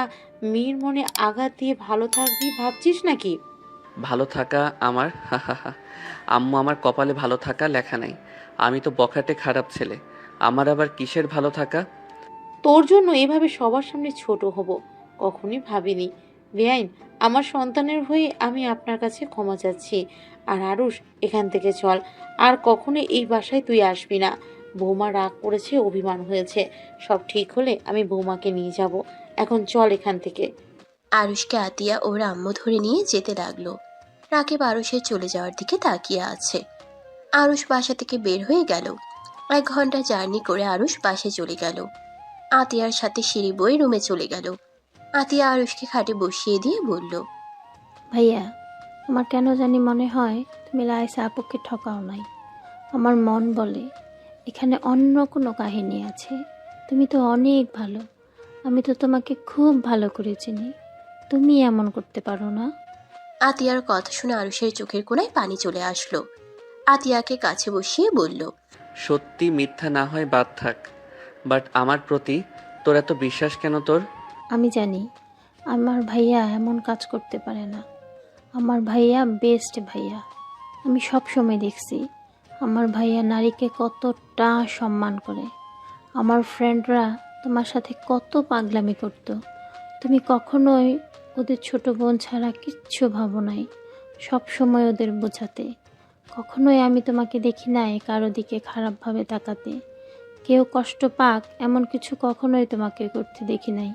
মেয়ের মনে আঘাত দিয়ে ভালো থাকবি ভাবছিস নাকি? ভালো থাকা আমার আম্মু, আমার কপালে ভালো থাকা লেখা নাই। আমি তো বখাটে খারাপ ছেলে, আমার আবার কিসের ভালো থাকা? তোর জন্য এভাবে সবার সামনে ছোট হব কখনই ভাবিনি। বেআইন, আমার সন্তানের হয়ে আমি আপনার কাছে ক্ষমা চাচ্ছি। আর আরুষ, এখান থেকে চল। আর কখনো এই বাসায় তুই আসবি না। বৌমা রাগ করেছে, অভিমান হয়েছে। সব ঠিক হলে আমি বৌমাকে নিয়ে যাব। এখন চল এখান থেকে। আরুষকে আতিয়া ওর আম্মু ধরে নিয়ে যেতে লাগলো। রাকিব আরুষের চলে যাওয়ার দিকে তাকিয়ে আছে। আরুষ বাসা থেকে বের হয়ে গেল। 1 ঘন্টা জার্নি করে আরুষ বাসে চলে গেল। আতিয়ার সাথে সিঁড়ি বয়ে রুমে চলে গেল। আতিয়া আরুষকে খাটে বসিয়ে দিয়ে বলল, ভাইয়া আমার কেন জানি মনে হয় তুমি রাইসা আপুকে ঠকাও নাই। আমার মন বলে এখানে অন্য কোনো কাহিনী আছে। তুমি তো অনেক ভালো, আমি তো তোমাকে খুব ভালো করে চিনি, তুমি এমন করতে পারো না। আতিয়ার কথা শুনে আরুষের চোখের কোণায় পানি চলে আসলো। আতিয়াকে কাছে বসিয়ে বলল, সত্যি মিথ্যা না হয় বাদ থাক, বাট আমার প্রতি তোর এত বিশ্বাস কেন তোর? আমি জানি আমার ভাইয়া এমন কাজ করতে পারে না। আমার ভাইয়া বেস্ট ভাইয়া। আমি সব সময় দেখছি আমার ভাইয়া নারীকে কতটা সম্মান করে। আমার ফ্রেন্ডরা তোমার সাথে কত পাগলামি করত, তুমি কখনোই ওদের ছোট বোন ছাড়া কিচ্ছু ভাবো নাই, সব সময় ওদের বোঝাতে। কখনোই আমি তোমাকে দেখি নাই কারো দিকে খারাপভাবে তাকাতে। কেউ কষ্ট পাক এমন কিছু কখনোই তোমাকে করতে দেখি নাই।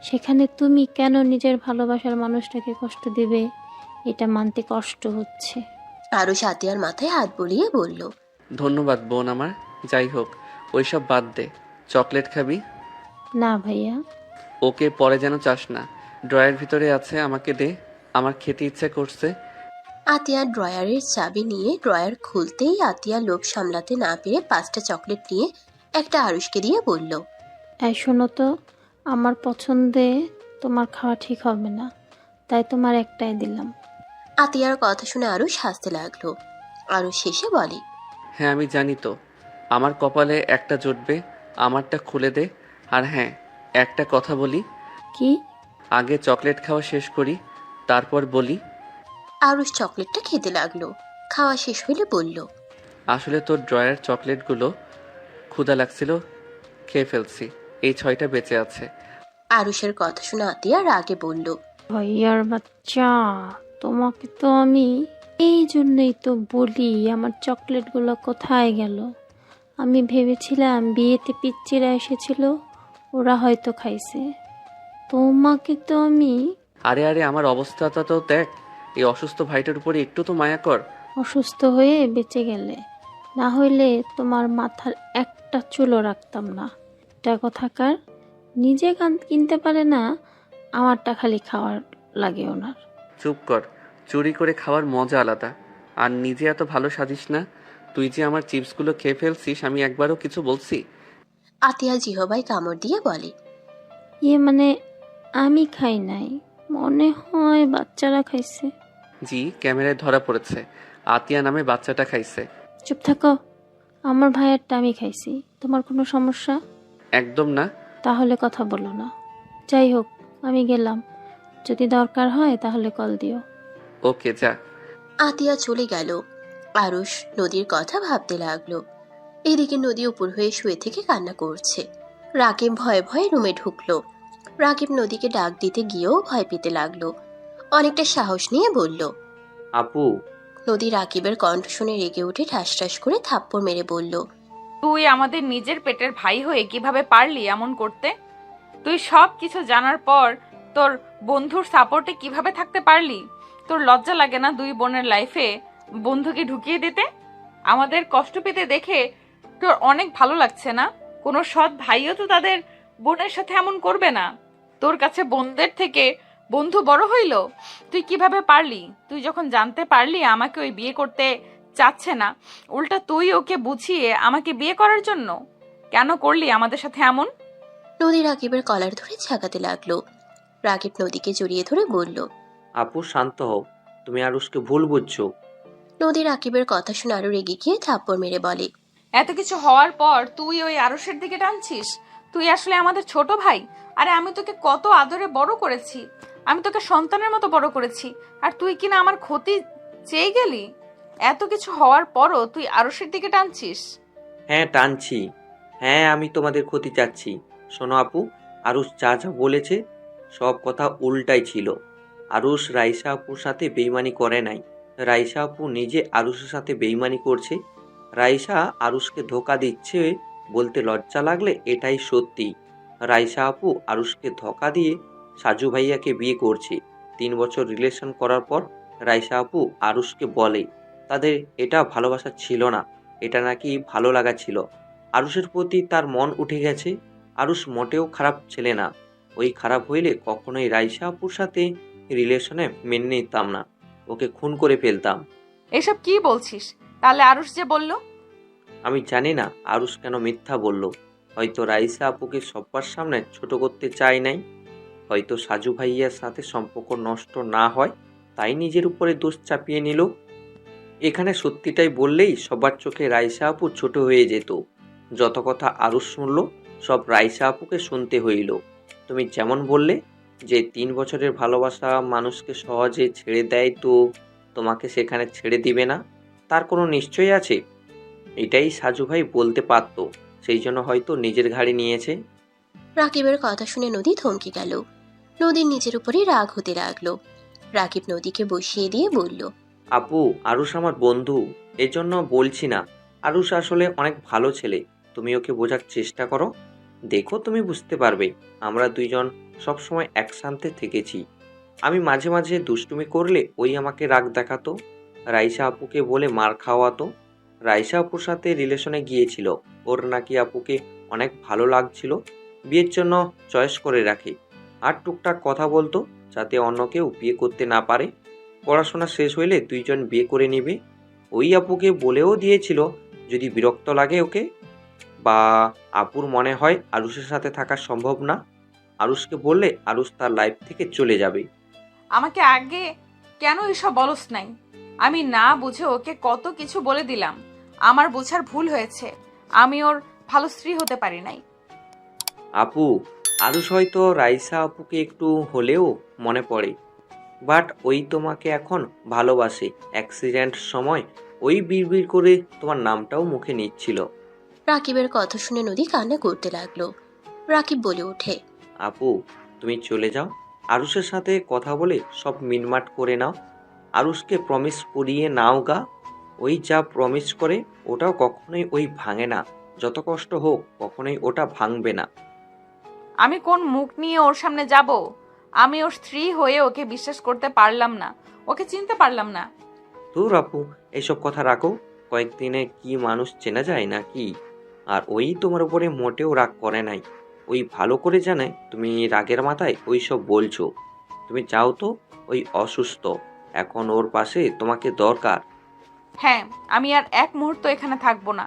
সেখানে তুমি কেন নিজের ভালোবাসার মানুষটাকে কষ্ট দিবে, এটা মানতে কষ্ট হচ্ছে। আরুষ আতিয়ার মাথায় হাত বুলিয়ে বলল, ধন্যবাদ বোন আমার। যাই হোক, ওইসব বাদ দে। চকলেট খাবি? না ভাইয়া। ওকে, পরে যেন চাস না। ড্রয়ার ভিতরে আছে, আমাকে দে, আমার খেতে ইচ্ছে করছে। আতিয়া ড্রয়ারের চাবি নিয়ে ড্রয়ার খুলতেই আতিয়া লোভ সামলাতে না পেরে 5টা চকলেট নিয়ে একটা আরুষকে দিয়ে বলল, এই শোনো তো, আমার পছন্দে তোমার খাওয়া ঠিক হবে না, তাই তোমার একটাই দিলাম। আতিয়ার কথা শুনে আরুষ হাসতে লাগলো। আরুষ শেষে বলে, হ্যাঁ আমি জানি তো, আমার কপালে একটা জুটবে, আমারটা খুলে দে। আর হ্যাঁ, একটা কথা বলি। কি? আগে চকলেট খাওয়া শেষ করি, তারপর বলি। আরুষ চকলেটটা খেতে লাগলো। খাওয়া শেষ হইলে বলল, আসলে তোর ড্রয়ার চকলেটগুলো ক্ষুধা লাগছিল, খেয়ে ফেলছি। এই 6টা বেঁচে আছে। আরুষের কথা শুনে আতিয়া রাগে বলল, ভাইয়ার বাচ্চা, তোমাকে তো আমি এই জন্যই তো বলি আমার চকলেটগুলো কোথায় গেল। আমি ভেবেছিলাম বিয়েতে পিচ্চিরা এসেছিল, ওরা হয়তো খাইছে। তোমাকে তো আমি। আরে আরে, আমার অবস্থাটা তো দেখ। এই অসুস্থ ভাইটার উপরে একটু তো মায়া কর। অসুস্থ হয়ে বেঁচে গেলে, না হইলে তোমার মাথার একটা চুলও রাখতাম না। এটা কথাকার, নিজে কিনতে পারে না, আমারটা খালি খাওয়ার লাগে ওনার। চুপ কর, চুরি করে খাওয়ার মজা আলাদা। আর নিজে এত ভালো সাজিস না। তুই যে আমার চিপসগুলো খেয়ে ফেলছিস, আমি একবারও কিছু বলছি? আতিয়া জিহবাই কামড় দিয়ে বলে, মানে আমি খাই নাই, মনে হয় বাচ্চারা খাইছে। জি, ক্যামেরায় ধরা পড়েছে, আতিয়া নামে বাচ্চাটা খাইছে। চুপ থাকো, আমার ভাইয়েরটা আমি খাইছি, তোমার কোনো সমস্যা? একদম না। তাহলে কথা বলো না। যাই হোক, আমি গেলাম, যদি দরকার হয় তাহলে কল দিও। ওকে, যা। আতিয়া চলে গেল। আরুষ নদীর কথা ভাবতে লাগলো। এদিকে নদী উপর হয়ে শুয়ে থেকে কান্না করছে। রাকিব ভয়ে ভয়ে রুমে ঢুকলো। রাকিব নদীকে ডাক দিতে গিয়েও ভয় পেতে লাগলো। অনেকটা সাহস নিয়ে বলল, আপু। নদী রাকিবের কণ্ঠ শুনে রেগে উঠে ঠাস ঠাস করে থাপ্পড় মেরে বলল, তুই আমাদের নিজের পেটের ভাই হয়ে কিভাবে পারলি এমন করতে? তুই সব কিছু জানার পর তোর বন্ধুর সাপোর্টে কিভাবে থাকতে পারলি? তোর লজ্জা লাগে না দুই বোনের লাইফে বন্ধুকে ঢুকিয়ে দিতে? আমাদের কষ্ট পেতে দেখে তোর অনেক ভালো লাগছে না? কোনো সৎ ভাইও তো তাদের বোনের সাথে এমন করবে না। তোর কাছে বোনদের থেকে বন্ধু বড় হইল? তুই কিভাবে পারলি? তুই যখন জানতে পারলি আমাকে ওই বিয়ে করতে চাচ্ছে না, উল্টা তুই ওকে বুঝিয়ে আমাকে বিয়ে করার জন্য কেন করলি আমাদের সাথে এমন? নদী রাকিবের কলার ধরে ঝাঁকাতে লাগলো। রাকিব নদীকে জড়িয়ে ধরে বলল, আপু শান্ত হও, তুমি আরুষকে ভুল বুঝছো। নদী রাকিবের কথা শুনে আরো রেগে গিয়ে থাপ্পড় মেরে বলে, এত কিছু হওয়ার পর তুই ওই আরশের দিকে টানছিস? তুই আসলে আমাদের ছোট ভাই। আরে আমি তোকে কত আদরে বড় করেছি, আমি তোকে সন্তানের মতো বড় করেছি, আর তুই কিনা আমার ক্ষতি চেয়ে গেলি? এত কিছু হওয়ার পরও তুই আরশের দিকে টানছিস? হ্যাঁ টানছি, হ্যাঁ আমি তোমাদের ক্ষতি চাচ্ছি। শোনো আপু, আরুষ যা যা বলেছে সব কথা উল্টাই ছিল। আরুষ রাইসা আপুর সাথে বেইমানি করে নাই, রাইসা আপু নিজে আরুষের সাথে বেইমানি করছে। রাইসা আরুষকে ধোকা দিচ্ছে বলতে লজ্জা লাগলে এটাই সত্যি। রাইসা আপু আরুষকে ধোকা দিয়ে সাজু ভাইয়াকে বিয়ে করছে। 3 বছর রিলেশন করার পর রাইসা আপু আরুষকে বলে তাদের এটা ভালোবাসা ছিল না, এটা নাকি ভালো লাগা ছিল। আরুষের প্রতি তার মন উঠে গেছে। আরুষ মোটেও খারাপ ছেলে না, ওই খারাপ হইলে কখনোই রাইসা আপুর সাথে রিলেশনে মেনে নিতাম না। ওকে খুন করে ফেলতাম। এসব কি বলছিস? তাহলে আরুষ যে বলল। আমি জানি না আরুষ কেন মিথ্যা বলল। হয়তো রাইসা আপুকে সবার সামনে ছোট করতে চায় নাই, হয়তো সাজু ভাইয়ার সাথে সম্পর্ক নষ্ট না হয় তাই নিজের উপরে দোষ চাপিয়ে নিল। এখানে সত্যিটাই বললেই সবার চোখে রাইসা আপু ছোট হয়ে যেত। যত কথা আরুষ শুনল সব রাইসা আপুকে শুনতে হইল। তুমি যেমন বললে যে 3 বছরের ভালোবাসা মানুষকে সহজে ছেড়ে দেয়, তো তোমাকে সেখানে ছেড়ে দিবে না তার কোনো নিশ্চয় আছে? এটাই সাজু ভাই বলতে পারত, সেই জন্য হয়তো নিজের ঘাড়ে নিয়েছে। রাকিবের কথা শুনে নদী থমকে গেল। নদীর নিজের উপরে রাগ হতে লাগলো। রাকিব নদীকে বসিয়ে দিয়ে বলল, আপু, আরুষ আমার বন্ধু, এজন্য বলছি না। আরুষ আসলে অনেক ভালো ছেলে, তুমি ওকে বোঝার চেষ্টা করো, দেখো তুমি বুঝতে পারবে। আমরা দুইজন সবসময় একসাথে থেকেছি। আমি মাঝে মাঝে দুষ্টুমি করলে ওই আমাকে রাগ দেখাতো, রাইসা আপুকে বলে মার খাওয়াতো। রাইসা আপুর সাথে রিলেশনে গিয়েছিল, ওর নাকি আপুকে অনেক ভালো লাগছিল, বিয়ের জন্য চয়েস করে রাখে। আর টুকটাক কথা বলতো যাতে অন্য কেউ বিয়ে করতে না পারে। পড়াশোনা শেষ হইলে দুইজন বিয়ে করে নিবে। ওই আপুকে বলেও দিয়েছিল যদি বিরক্ত লাগে ওকে বা আপুর মনে হয় আরুষের সাথে থাকা সম্ভব না, আরুষকে বললে আরুষ তার লাইফ থেকে চলে যাবে। আমাকে আগে কেন এসব বলস নাই? আমি না বুঝে ওকে কত কিছু বলে দিলাম। আমার বোঝার ভুল হয়েছে। আমি ওর ভালো স্ত্রী হতে পারি নাই। আপু, আরুষ হয়তো রাইসা আপুকে একটু হলেও মনে পড়ে, বাট ওই তোমাকে এখন ভালোবাসে। অ্যাক্সিডেন্ট সময় ওই বিড়বিড় করে তোমার নামটাও মুখে নিচ্ছিল। রাকিবের কথা শুনে নদী কান্না করতে লাগলো। রাকিব বলে ওঠে, আপু, তুমি চলে যাও, আরুষের সাথে কথা বলে সব মিটমাট করে নাও। আরুষকে প্রমিস করিয়ে নাও গা। ওই যা প্রমিস করে ওটাও কখনোই ওই ভাঙে না, যত কষ্ট হোক কখনোই ওটা ভাঙবে না। আমি কোন মুখ নিয়ে ওর সামনে যাব? আমি ওর স্ত্রী হয়ে ওকে বিশ্বাস করতে পারলাম না, ওকে চিনতে পারলাম না। দূর আপু, এইসব কথা রাখো। কয়েকদিনে কি মানুষ চেনা যায় না কি? আর ওই তোমার উপরে মোটেও রাগ করে নাই, ওই ভালো করে জানে তুমি রাগের মাথায় ওই সব বলছো। তুমি যাও তো, ওই অসুস্থ, এখন ওর পাশে তোমাকে দরকার। হ্যাঁ, আমি আর এক মুহূর্ত এখানে থাকবো না।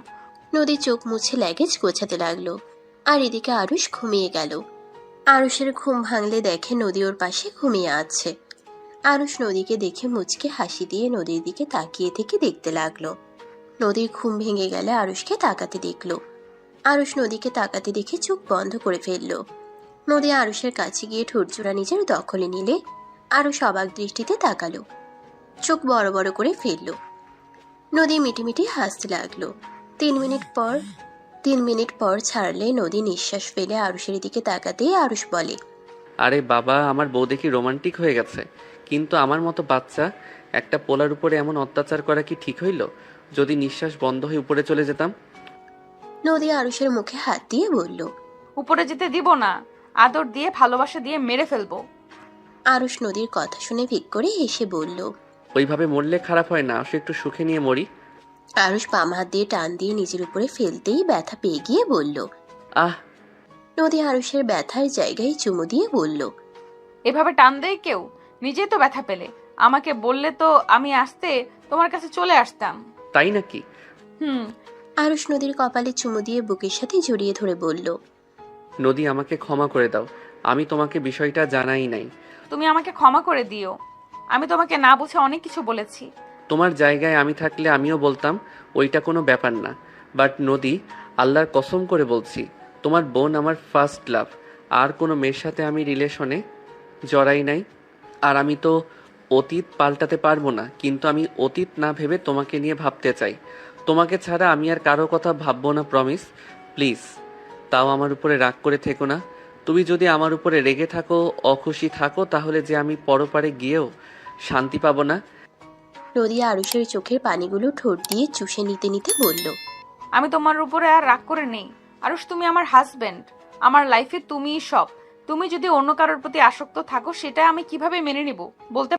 নদী চোখ মুছে লাগেজ গোছাতে লাগলো। আর এদিকে আরুষ ঘুমিয়ে গেল। আরুষের ঘুম ভাঙলে দেখে নদী ওর পাশে ঘুমিয়ে আছে। আরুষ নদীকে দেখে মুচকে হাসি দিয়ে নদীর দিকে তাকিয়ে থেকে দেখতে লাগলো। নদীর ঘুম ভেঙে গেলে আরুষকে তাকাতে দেখলো। আরুষ নদীকে তাকাতে দেখে চোখ বন্ধ করে ফেললো। নদী আরুষের কাছে গিয়ে ঠোঁটজোড়া নিজের দখলে নিলে আরুষ অবাক দৃষ্টিতে তাকালো, চোখ বড় বড় করে ফেললো। নদী মিটিমিটি হাসতে লাগলো। 3 মিনিট পর ছাড়লে নদী নিঃশ্বাস ফেলে আরুষের দিকে তাকাতেই আরুষ বলে, আরে বাবা, আমার বউ দেখি রোমান্টিক হয়ে গেছে, কিন্তু আমার মতো বাচ্চা একটা পোলার উপরে এমন অত্যাচার করা কি ঠিক হইল? যদি নিঃশ্বাস বন্ধ হয়ে উপরে চলে যেতাম। নদী আরুষের মুখে হাত দিয়ে বলল, উপরে যেতে দিব না, আদর দিয়ে ভালোবাসা দিয়ে মেরে ফেলবো। আরুষ নদীর কথা শুনে ভিক করে হেসে বলল, ওইভাবে মরলে খারাপ হয় না, আসো একটু সুখে নিয়ে মরি। আরুষ বাম হাত দিয়ে টান দিয়ে নিজের উপরে ফেলতেই ব্যথা পেয়ে গিয়ে বলল, আহ। নদী আরুষের ব্যথার জায়গায় চুমু দিয়ে বলল, এভাবে টান দেয় কেউ? নিজেই তো ব্যথা পেলে, আমাকে বললে তো আমি আসতে তোমার কাছে চলে আসতাম। তাই নাকি? আরুষ নদীর কপালে চুমু দিয়ে বুকের সাথে জড়িয়ে ধরে বলল, নদী, আমাকে ক্ষমা করে দাও, আমি তোমাকে বিষয়টা জানাই নাই। তুমি আমাকে ক্ষমা করে দিও, আমি তোমাকে না বুঝে অনেক কিছু বলেছি। তোমার জায়গায় আমি থাকলে আমিও বলতাম ওইটা কোনো ব্যাপার না। বাট নদী, আল্লাহর কসম করে বলছি, তোমার বোন আমার ফার্স্ট লাভ। আর কোনো মেয়ের সাথে আমি রিলেশনে জড়াই নাই। আর আমি তো অতীত পাল্টাতে পারবো না, কিন্তু আমি অতীত না ভেবে তোমাকে নিয়ে ভাবতে চাই। তোমাকে ছাড়া আমি আর কারো কথা ভাববো না, প্রমিস। প্লিজ, তাও আমার উপরে রাগ করে থেকো না। তুমি যদি আমার উপরে রেগে থাকো, অখুশি থাকো, তাহলে যে আমি পরপারে গিয়েও শান্তি পাবো না। নদী আরুষের চোখের পানিগুলো ঠোঁট দিয়ে চুষে নিতে নিতে বলল, আমি তোমার উপরে আর রাগ করে নেই আরুষ, তুমি আমার হাজবেন্ড, আমার লাইফে তুমিই সব। তুমি যদি অন্য কারোর প্রতি আসক্ত থাকো সেটা আমি কিভাবে মেনে নিব বলতে